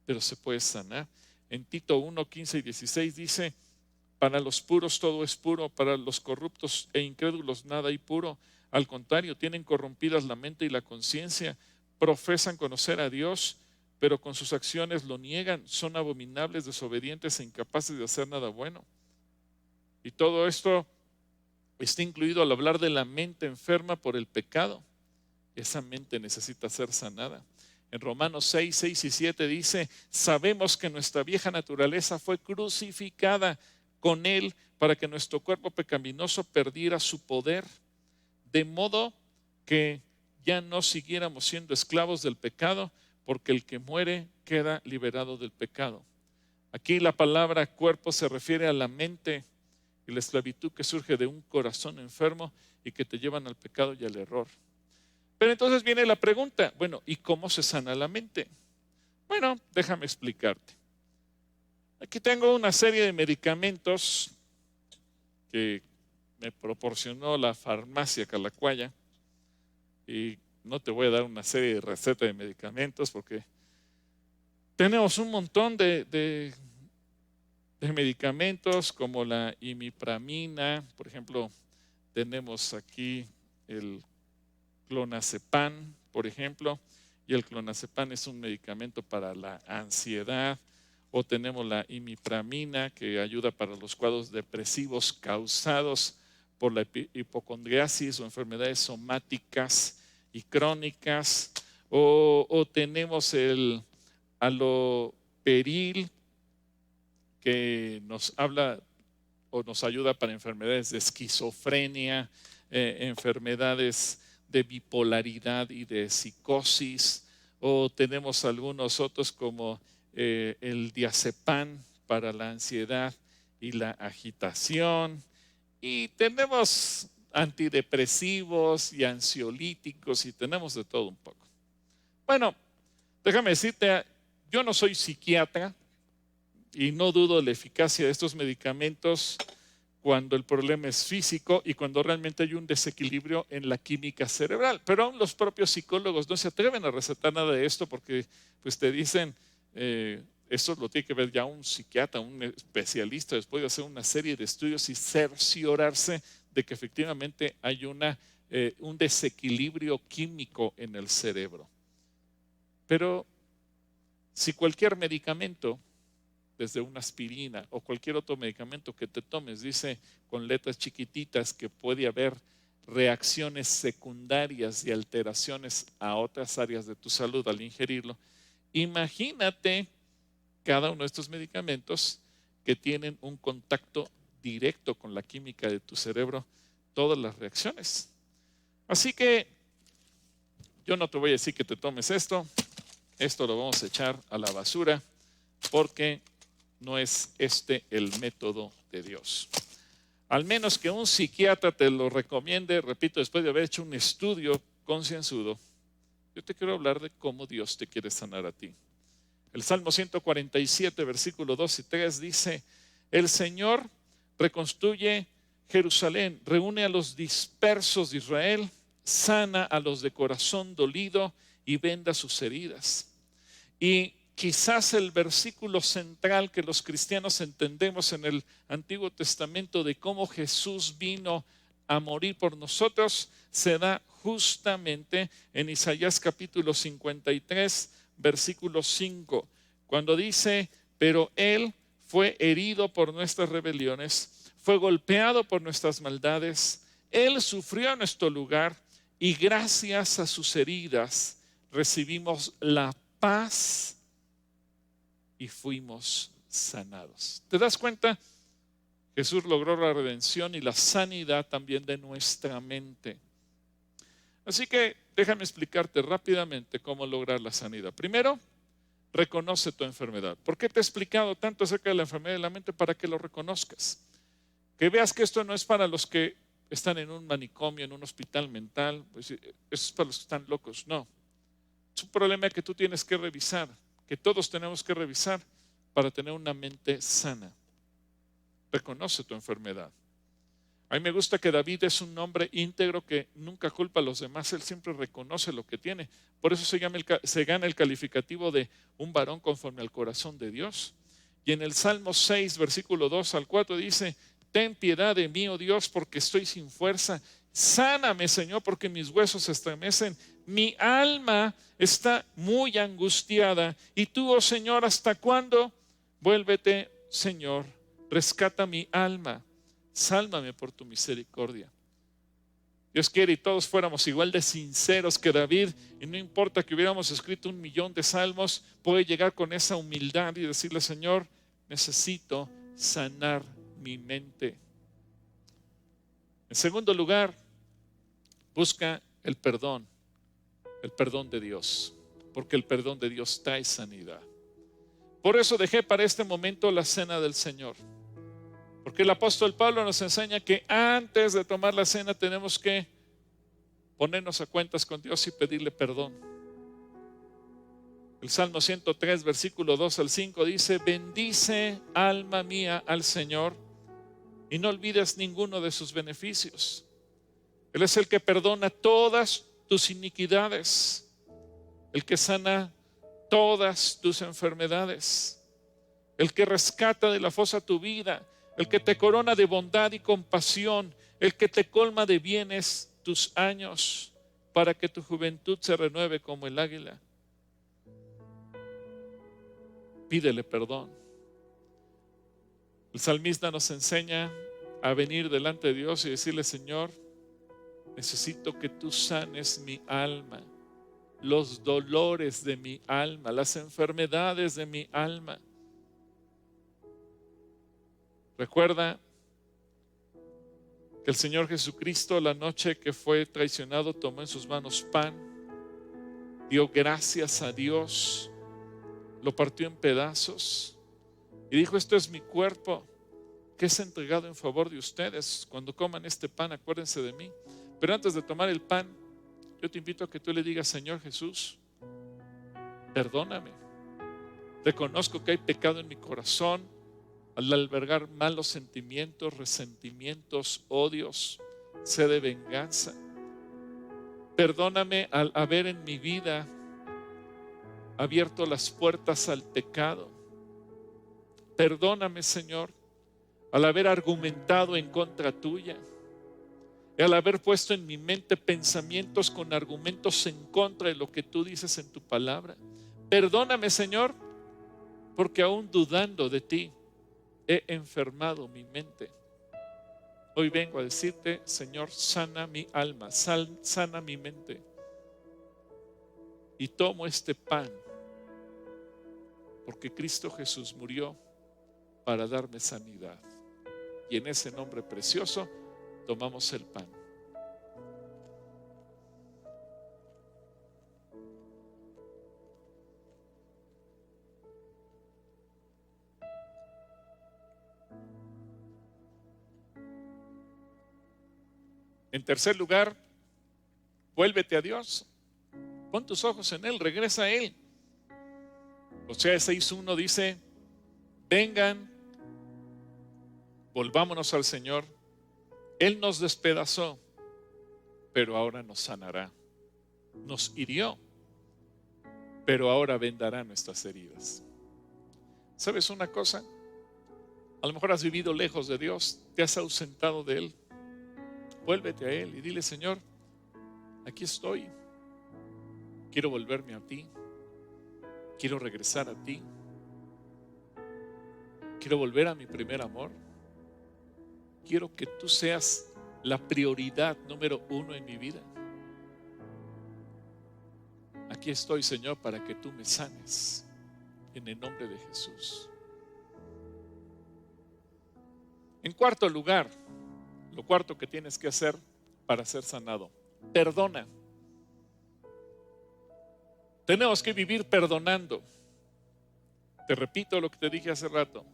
pero se puede sanar. En Tito 1, 15 y 16 dice: para los puros todo es puro, para los corruptos e incrédulos nada hay puro. Al contrario, tienen corrompidas la mente y la conciencia, profesan conocer a Dios, pero con sus acciones lo niegan, son abominables, desobedientes e incapaces de hacer nada bueno. Y todo esto está incluido al hablar de la mente enferma por el pecado. Esa mente necesita ser sanada. En Romanos 6, 6 y 7 dice: sabemos que nuestra vieja naturaleza fue crucificada con Él para que nuestro cuerpo pecaminoso perdiera su poder, de modo que ya no siguiéramos siendo esclavos del pecado, porque el que muere queda liberado del pecado. Aquí la palabra cuerpo se refiere a la mente y la esclavitud que surge de un corazón enfermo y que te llevan al pecado y al error. Pero entonces viene la pregunta: bueno, ¿y cómo se sana la mente? Bueno, déjame explicarte. Aquí tengo una serie de medicamentos que me proporcionó la farmacia Calacuaya, y no te voy a dar una serie de recetas de medicamentos porque tenemos un montón de medicamentos como la imipramina. Por ejemplo, tenemos aquí el clonazepam, por ejemplo, y el clonazepam es un medicamento para la ansiedad. O tenemos la imipramina, que ayuda para los cuadros depresivos causados por la hipocondriasis o enfermedades somáticas y crónicas. O tenemos el aloperil, que nos habla o nos ayuda para enfermedades de esquizofrenia, enfermedades de bipolaridad y de psicosis. O tenemos algunos otros como el diazepam para la ansiedad y la agitación. Y tenemos antidepresivos y ansiolíticos y tenemos de todo un poco. Bueno, déjame decirte, yo no soy psiquiatra y no dudo de la eficacia de estos medicamentos cuando el problema es físico y cuando realmente hay un desequilibrio en la química cerebral. Pero aún los propios psicólogos no se atreven a recetar nada de esto porque pues te dicen: esto lo tiene que ver ya un psiquiatra, un especialista, después de hacer una serie de estudios y cerciorarse de que efectivamente hay un desequilibrio químico en el cerebro. Pero si cualquier medicamento, desde una aspirina o cualquier otro medicamento que te tomes, dice con letras chiquititas que puede haber reacciones secundarias y alteraciones a otras áreas de tu salud al ingerirlo, imagínate cada uno de estos medicamentos que tienen un contacto directo con la química de tu cerebro, todas las reacciones. Así que yo no te voy a decir que te tomes esto lo vamos a echar a la basura porque no es este el método de Dios. Al menos que un psiquiatra te lo recomiende, repito, después de haber hecho un estudio concienzudo. Yo te quiero hablar de cómo Dios te quiere sanar a ti. El Salmo 147, versículo 2 y 3 dice: el Señor reconstruye Jerusalén, reúne a los dispersos de Israel, sana a los de corazón dolido y venda sus heridas. Y quizás el versículo central que los cristianos entendemos en el Antiguo Testamento de cómo Jesús vino a morir por nosotros se da justamente en Isaías capítulo 53, versículo 5, cuando dice: pero Él fue herido por nuestras rebeliones, fue golpeado por nuestras maldades, Él sufrió en nuestro lugar y gracias a sus heridas recibimos la paz y fuimos sanados. ¿Te das cuenta? Jesús logró la redención y la sanidad también de nuestra mente. Así que déjame explicarte rápidamente cómo lograr la sanidad. Primero, reconoce tu enfermedad. ¿Por qué te he explicado tanto acerca de la enfermedad de la mente? Para que lo reconozcas. Que veas que esto no es para los que están en un manicomio, en un hospital mental. Pues, eso es para los que están locos. No. Es un problema que tú tienes que revisar, que todos tenemos que revisar para tener una mente sana. Reconoce tu enfermedad. A mí me gusta que David es un hombre íntegro que nunca culpa a los demás, él siempre reconoce lo que tiene. Por eso se gana el calificativo de un varón conforme al corazón de Dios. Y en el Salmo 6, versículo 2 al 4 dice: ten piedad de mí, oh Dios, porque estoy sin fuerza. Sáname, Señor, porque mis huesos se estremecen. Mi alma está muy angustiada. Y tú, oh Señor, ¿hasta cuándo? Vuélvete, Señor, rescata mi alma. Sálvame por tu misericordia. Dios quiere y todos fuéramos igual de sinceros que David, y no importa que hubiéramos escrito 1,000,000 de salmos, puede llegar con esa humildad y decirle: Señor, necesito sanar mi mente. En segundo lugar, busca el perdón de Dios, porque el perdón de Dios trae sanidad. Por eso dejé para este momento la cena del Señor, porque el apóstol Pablo nos enseña que antes de tomar la cena tenemos que ponernos a cuentas con Dios y pedirle perdón. El Salmo 103, versículo 2 al 5 dice: bendice, alma mía, al Señor, y no olvides ninguno de sus beneficios. Él es el que perdona todas tus iniquidades, el que sana todas tus enfermedades, el que rescata de la fosa tu vida, el que te corona de bondad y compasión, el que te colma de bienes tus años, para que tu juventud se renueve como el águila. Pídele perdón. El salmista nos enseña a venir delante de Dios y decirle: Señor, necesito que tú sanes mi alma, los dolores de mi alma, las enfermedades de mi alma. Recuerda que el Señor Jesucristo, la noche que fue traicionado, tomó en sus manos pan, dio gracias a Dios, lo partió en pedazos y dijo: esto es mi cuerpo, que es entregado en favor de ustedes. Cuando coman este pan, acuérdense de mí. Pero antes de tomar el pan, yo te invito a que tú le digas: Señor Jesús, perdóname. Reconozco que hay pecado en mi corazón al albergar malos sentimientos, resentimientos, odios, sed de venganza. Perdóname al haber en mi vida abierto las puertas al pecado. Perdóname, Señor, al haber argumentado en contra tuya, y al haber puesto en mi mente pensamientos con argumentos en contra de lo que tú dices en tu palabra. Perdóname, Señor, porque aún dudando de ti he enfermado mi mente. Hoy vengo a decirte: Señor, sana mi alma, sana mi mente. Y tomo este pan, porque Cristo Jesús murió para darme sanidad. Y en ese nombre precioso tomamos el pan. En tercer lugar, vuélvete a Dios. Pon tus ojos en Él, regresa a Él. Oseas 6:1 dice: vengan, volvámonos al Señor. Él nos despedazó, pero ahora nos sanará. Nos hirió, pero ahora vendará nuestras heridas. ¿Sabes una cosa? A lo mejor has vivido lejos de Dios, te has ausentado de Él. Vuélvete a Él y dile: Señor, aquí estoy. Quiero volverme a ti. Quiero regresar a ti. Quiero volver a mi primer amor. Quiero que tú seas la prioridad número 1 en mi vida. Aquí estoy, Señor, para que tú me sanes en el nombre de Jesús. En cuarto lugar, lo cuarto que tienes que hacer para ser sanado: perdona. Tenemos que vivir perdonando. Te repito lo que te dije hace rato: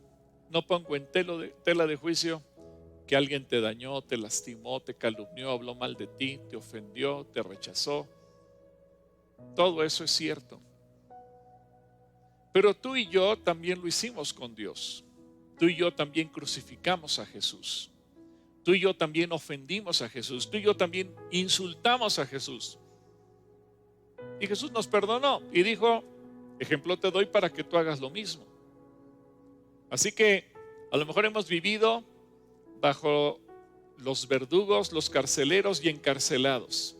no pongo en tela de juicio que alguien te dañó, te lastimó, te calumnió, habló mal de ti, te ofendió, te rechazó. Todo eso es cierto. Pero tú y yo también lo hicimos con Dios. Tú y yo también crucificamos a Jesús. Tú y yo también ofendimos a Jesús. Tú y yo también insultamos a Jesús. Y Jesús nos perdonó y dijo: ejemplo te doy para que tú hagas lo mismo. Así que a lo mejor hemos vivido bajo los verdugos, los carceleros y encarcelados.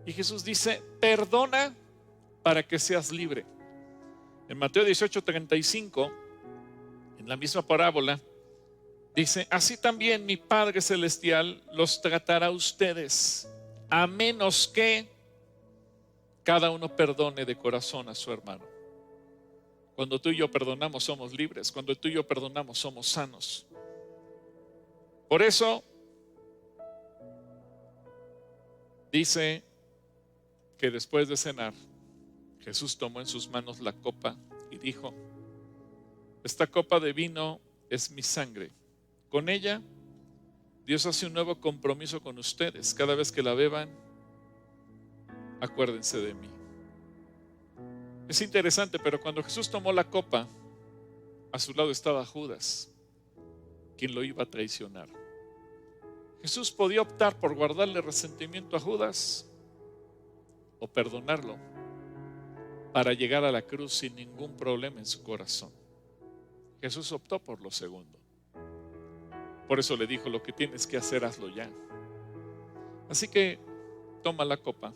Y Jesús dice, perdona para que seas libre. En Mateo 18:35, en la misma parábola, dice, así también mi Padre Celestial los tratará a ustedes, a menos que cada uno perdone de corazón a su hermano. Cuando tú y yo perdonamos, somos libres. Cuando tú y yo perdonamos, somos sanos. Por eso, dice que después de cenar, Jesús tomó en sus manos la copa y dijo, esta copa de vino es mi sangre. Con ella, Dios hace un nuevo compromiso con ustedes. Cada vez que la beban, acuérdense de mí. Es interesante, pero cuando Jesús tomó la copa, a su lado estaba Judas, quien lo iba a traicionar. Jesús podía optar por guardarle resentimiento a Judas o perdonarlo para llegar a la cruz sin ningún problema en su corazón. Jesús optó por lo segundo. Por eso le dijo, lo que tienes que hacer, hazlo ya. Así que toma la copa.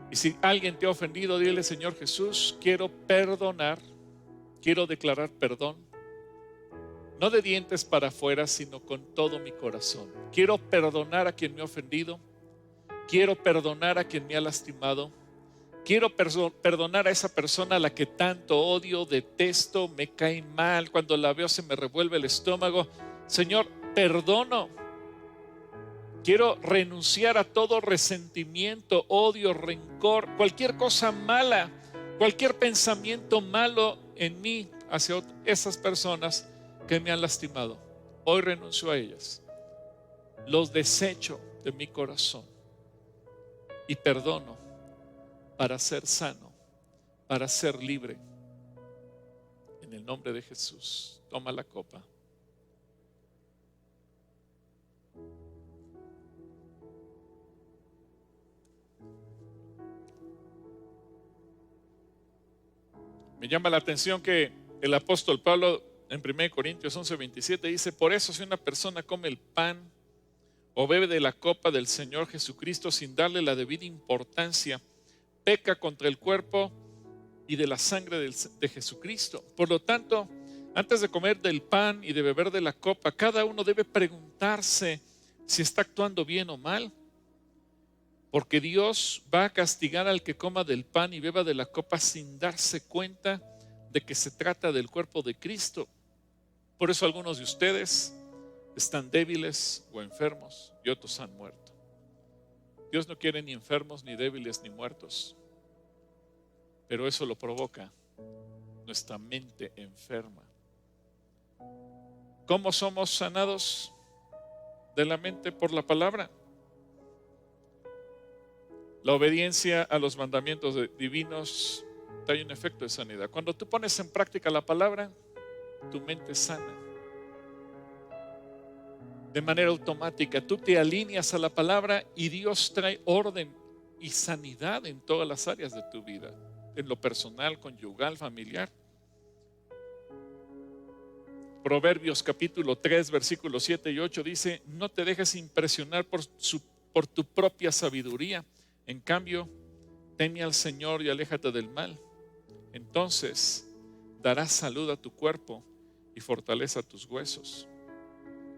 Y si alguien te ha ofendido, dile, Señor Jesús, quiero perdonar, quiero declarar perdón. No de dientes para afuera, sino con todo mi corazón. Quiero perdonar a quien me ha ofendido. Quiero perdonar a quien me ha lastimado. Quiero perdonar a esa persona a la que tanto odio, detesto, me cae mal. Cuando la veo se me revuelve el estómago. Señor, perdono. Quiero renunciar a todo resentimiento, odio, rencor, cualquier cosa mala, cualquier pensamiento malo en mí hacia esas personas que me han lastimado. Hoy renuncio a ellas. Los desecho de mi corazón y perdono para ser sano, para ser libre. En el nombre de Jesús, toma la copa. Me llama la atención que el apóstol Pablo en 1 Corintios 11:27 dice, por eso si una persona come el pan o bebe de la copa del Señor Jesucristo sin darle la debida importancia, peca contra el cuerpo y de la sangre de Jesucristo. Por lo tanto, antes de comer del pan y de beber de la copa, cada uno debe preguntarse si está actuando bien o mal. Porque Dios va a castigar al que coma del pan y beba de la copa sin darse cuenta de que se trata del cuerpo de Cristo. Por eso algunos de ustedes están débiles o enfermos y otros han muerto. Dios no quiere ni enfermos, ni débiles, ni muertos. Pero eso lo provoca nuestra mente enferma. ¿Cómo somos sanados de la mente? Por la palabra. La obediencia a los mandamientos divinos trae un efecto de sanidad. Cuando tú pones en práctica la palabra, tu mente es sana. De manera automática, tú te alineas a la palabra y Dios trae orden y sanidad en todas las áreas de tu vida, en lo personal, conyugal, familiar. Proverbios capítulo 3, versículos 7 y 8 dice, no te dejes impresionar por tu propia sabiduría. En cambio, teme al Señor y aléjate del mal. Entonces darás salud a tu cuerpo y fortaleza a tus huesos.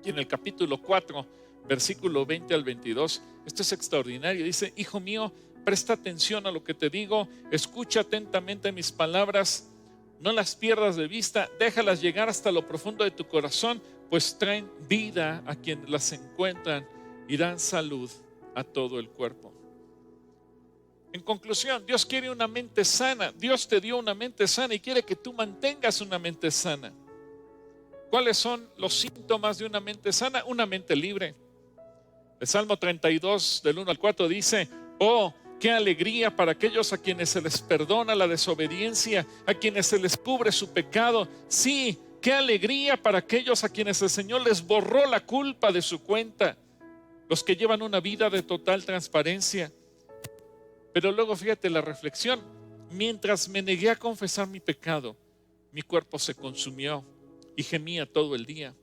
Y en el capítulo 4, versículo 20 al 22, esto es extraordinario. Dice, hijo mío, presta atención a lo que te digo, escucha atentamente mis palabras, no las pierdas de vista, déjalas llegar hasta lo profundo de tu corazón, pues traen vida a quienes las encuentran y dan salud a todo el cuerpo. En conclusión, Dios quiere una mente sana. Dios te dio una mente sana y quiere que tú mantengas una mente sana. ¿Cuáles son los síntomas de una mente sana? Una mente libre. El Salmo 32 del 1 al 4 dice, oh, qué alegría para aquellos a quienes se les perdona la desobediencia, a quienes se les cubre su pecado. Sí, qué alegría para aquellos a quienes el Señor les borró la culpa de su cuenta, los que llevan una vida de total transparencia. Pero luego fíjate la reflexión, mientras me negué a confesar mi pecado, Mi cuerpo se consumió y gemía todo el día.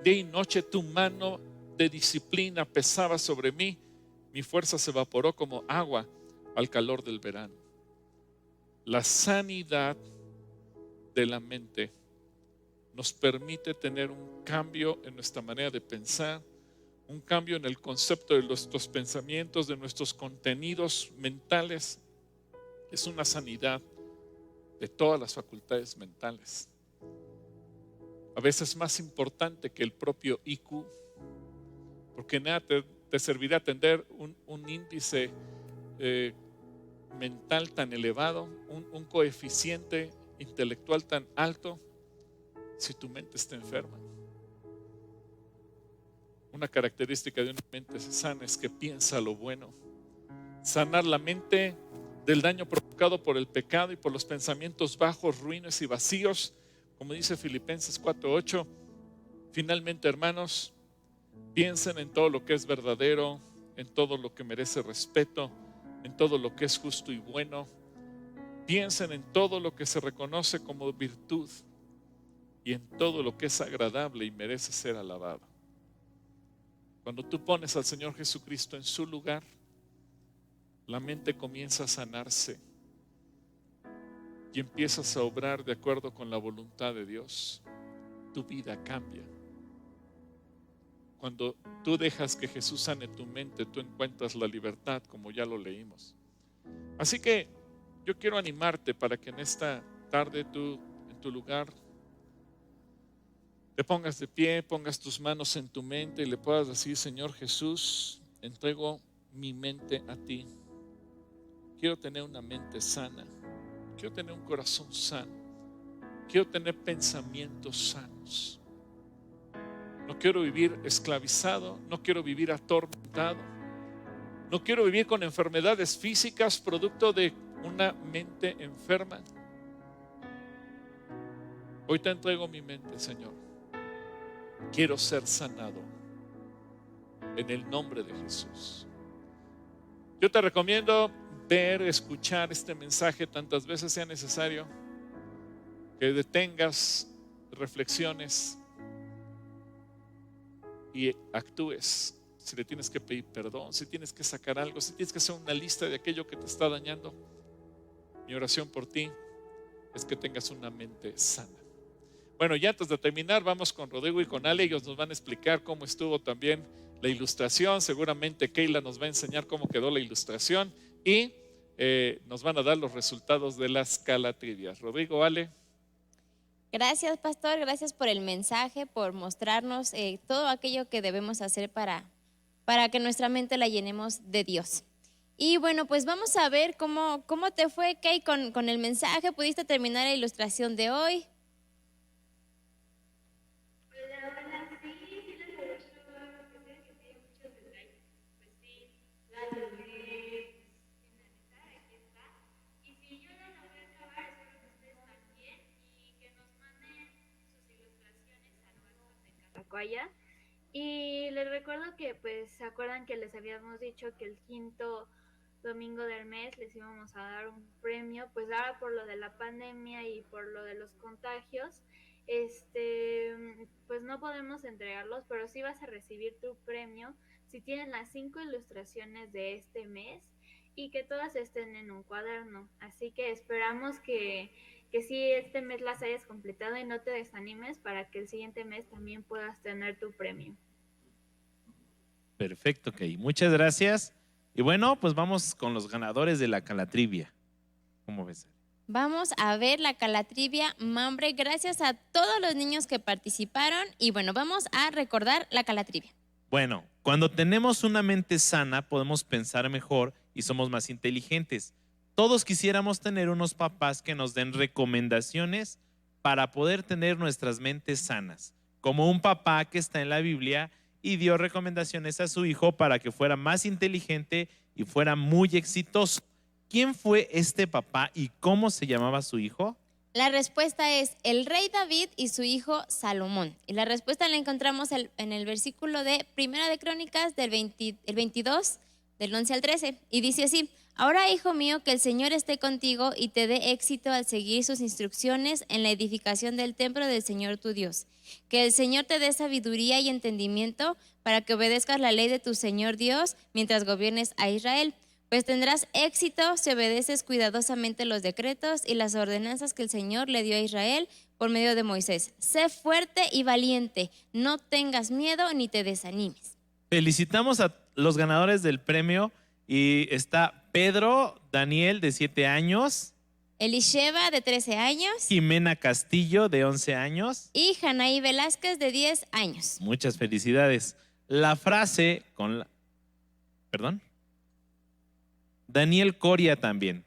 Día y noche tu mano de disciplina pesaba sobre mí. Mi fuerza se evaporó como agua al calor del verano. La sanidad de la mente nos permite tener un cambio en nuestra manera de pensar, un cambio en el concepto de nuestros pensamientos, de nuestros contenidos mentales. Es una sanidad de todas las facultades mentales. A veces más importante que el propio IQ, porque nada te servirá tener un índice mental tan elevado, un coeficiente intelectual tan alto, si tu mente está enferma. Una característica de una mente sana es que piensa lo bueno. Sanar la mente del daño provocado por el pecado y por los pensamientos bajos, ruines y vacíos, como dice Filipenses 4:8. Finalmente, hermanos, piensen en todo lo que es verdadero, en todo lo que merece respeto, en todo lo que es justo y bueno. Piensen en todo lo que se reconoce como virtud y en todo lo que es agradable y merece ser alabado. Cuando tú pones al Señor Jesucristo en su lugar, la mente comienza a sanarse y empiezas a obrar de acuerdo con la voluntad de Dios. Tu vida cambia. Cuando tú dejas que Jesús sane tu mente, tú encuentras la libertad, como ya lo leímos. Así que yo quiero animarte para que en esta tarde tú, en tu lugar, te pongas de pie, pongas tus manos en tu mente y le puedas decir: Señor Jesús, entrego mi mente a ti. Quiero tener una mente sana, quiero tener un corazón sano, quiero tener pensamientos sanos. No quiero vivir esclavizado, no quiero vivir atormentado, no quiero vivir con enfermedades físicas producto de una mente enferma. Hoy te entrego mi mente, Señor. Quiero ser sanado en el nombre de Jesús. Yo te recomiendo ver, escuchar este mensaje tantas veces sea necesario, que detengas, reflexiones y actúes. Si le tienes que pedir perdón, si tienes que sacar algo, si tienes que hacer una lista de aquello que te está dañando, mi oración por ti es que tengas una mente sana. Bueno, ya antes de terminar, vamos con Rodrigo y con Ale. Ellos nos van a explicar cómo estuvo también la ilustración. Seguramente Keila nos va a enseñar cómo quedó la ilustración y nos van a dar los resultados de las calatrivias. Rodrigo, Ale. Gracias, pastor, gracias por el mensaje, por mostrarnos todo aquello que debemos hacer para que nuestra mente la llenemos de Dios. Y bueno, pues vamos a ver cómo te fue, Kay, con el mensaje. ¿Pudiste terminar la ilustración de hoy? Y les recuerdo que pues se acuerdan que les habíamos dicho que el quinto domingo del mes les íbamos a dar un premio. Pues ahora por lo de la pandemia y por lo de los contagios, pues no podemos entregarlos, pero sí vas a recibir tu premio si tienen las 5 ilustraciones de este mes y que todas estén en un cuaderno. Así que esperamos que sí este mes las hayas completado y no te desanimes para que el siguiente mes también puedas tener tu premio. Perfecto, Kay. Muchas gracias. Y bueno, pues vamos con los ganadores de la calatrivia. ¿Cómo ves? Vamos a ver la calatrivia Mambre. Gracias a todos los niños que participaron. Y bueno, vamos a recordar la calatrivia. Bueno, cuando tenemos una mente sana podemos pensar mejor y somos más inteligentes. Todos quisiéramos tener unos papás que nos den recomendaciones para poder tener nuestras mentes sanas, como un papá que está en la Biblia y dio recomendaciones a su hijo para que fuera más inteligente y fuera muy exitoso. ¿Quién fue este papá y cómo se llamaba su hijo? La respuesta es el rey David y su hijo Salomón. Y la respuesta la encontramos en el versículo de Primera de Crónicas del 22, del 11 al 13. Y dice así: Ahora, hijo mío, que el Señor esté contigo y te dé éxito al seguir sus instrucciones en la edificación del templo del Señor tu Dios. Que el Señor te dé sabiduría y entendimiento para que obedezcas la ley de tu Señor Dios mientras gobiernes a Israel. Pues tendrás éxito si obedeces cuidadosamente los decretos y las ordenanzas que el Señor le dio a Israel por medio de Moisés. Sé fuerte y valiente, no tengas miedo ni te desanimes. Felicitamos a los ganadores del premio y está Pedro Daniel de 7 años, Elisheva de 13 años Jimena Castillo de 11 años. y Janaí Velázquez de 10 años. Muchas felicidades. La frase con la... ¿Perdón? Daniel Coria también.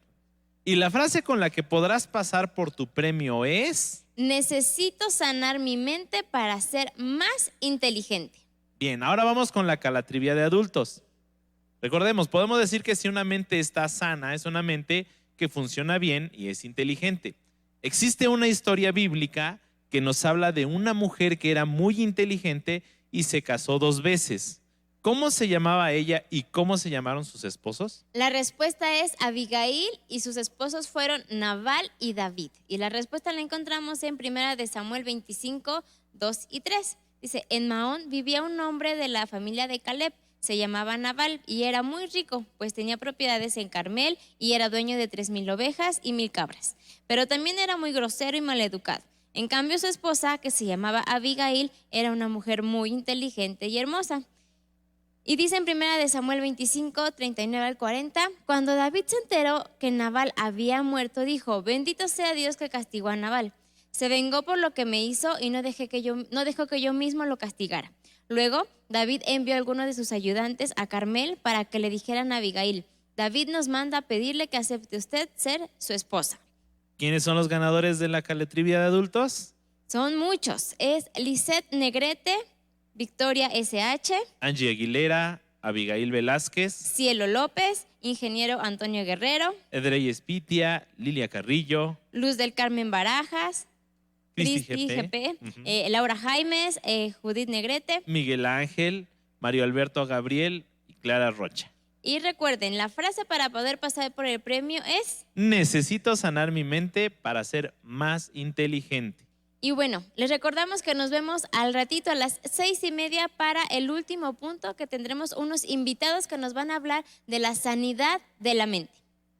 Y la frase con la que podrás pasar por tu premio es... Necesito sanar mi mente para ser más inteligente. Bien, ahora vamos con la calatrivia de adultos. Recordemos, podemos decir que si una mente está sana, es una mente que funciona bien y es inteligente. Existe una historia bíblica que nos habla de una mujer que era muy inteligente y se casó 2 veces. ¿Cómo se llamaba ella y cómo se llamaron sus esposos? La respuesta es Abigail y sus esposos fueron Nabal y David. Y la respuesta la encontramos en 1 de Samuel 25, 2 y 3. Dice, en Maón vivía un hombre de la familia de Caleb, se llamaba Nabal y era muy rico, pues tenía propiedades en Carmel y era dueño de 3,000 ovejas y 1,000 cabras. Pero también era muy grosero y maleducado. En cambio, su esposa, que se llamaba Abigail, era una mujer muy inteligente y hermosa. Y dice en 1 de Samuel 25, 39 al 40, cuando David se enteró que Nabal había muerto, dijo, bendito sea Dios que castigó a Nabal. Se vengó por lo que me hizo y no dejó que yo mismo lo castigara. Luego, David envió a algunos de sus ayudantes a Carmel para que le dijeran a Abigail, David nos manda a pedirle que acepte usted ser su esposa. ¿Quiénes son los ganadores de la calatrivia de adultos? Son muchos. Es Lisette Negrete, Victoria S.H., Angie Aguilera, Abigail Velázquez, Cielo López, Ingeniero Antonio Guerrero, Edrey Espitia, Lilia Carrillo, Luz del Carmen Barajas, Cristi GP, Laura Jaimes, Judith Negrete. Miguel Ángel, Mario Alberto Gabriel y Clara Rocha. Y recuerden, la frase para poder pasar por el premio es... Necesito sanar mi mente para ser más inteligente. Y bueno, les recordamos que nos vemos al ratito a las 6:30 para el último punto, que tendremos unos invitados que nos van a hablar de la sanidad de la mente.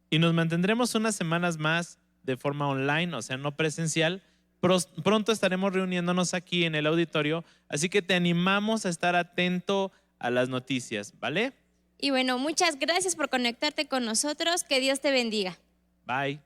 Y nos mantendremos unas semanas más de forma online, o sea, no presencial. Pronto estaremos reuniéndonos aquí en el auditorio, así que te animamos a estar atento a las noticias, ¿vale? Y bueno, muchas gracias por conectarte con nosotros. Que Dios te bendiga. Bye.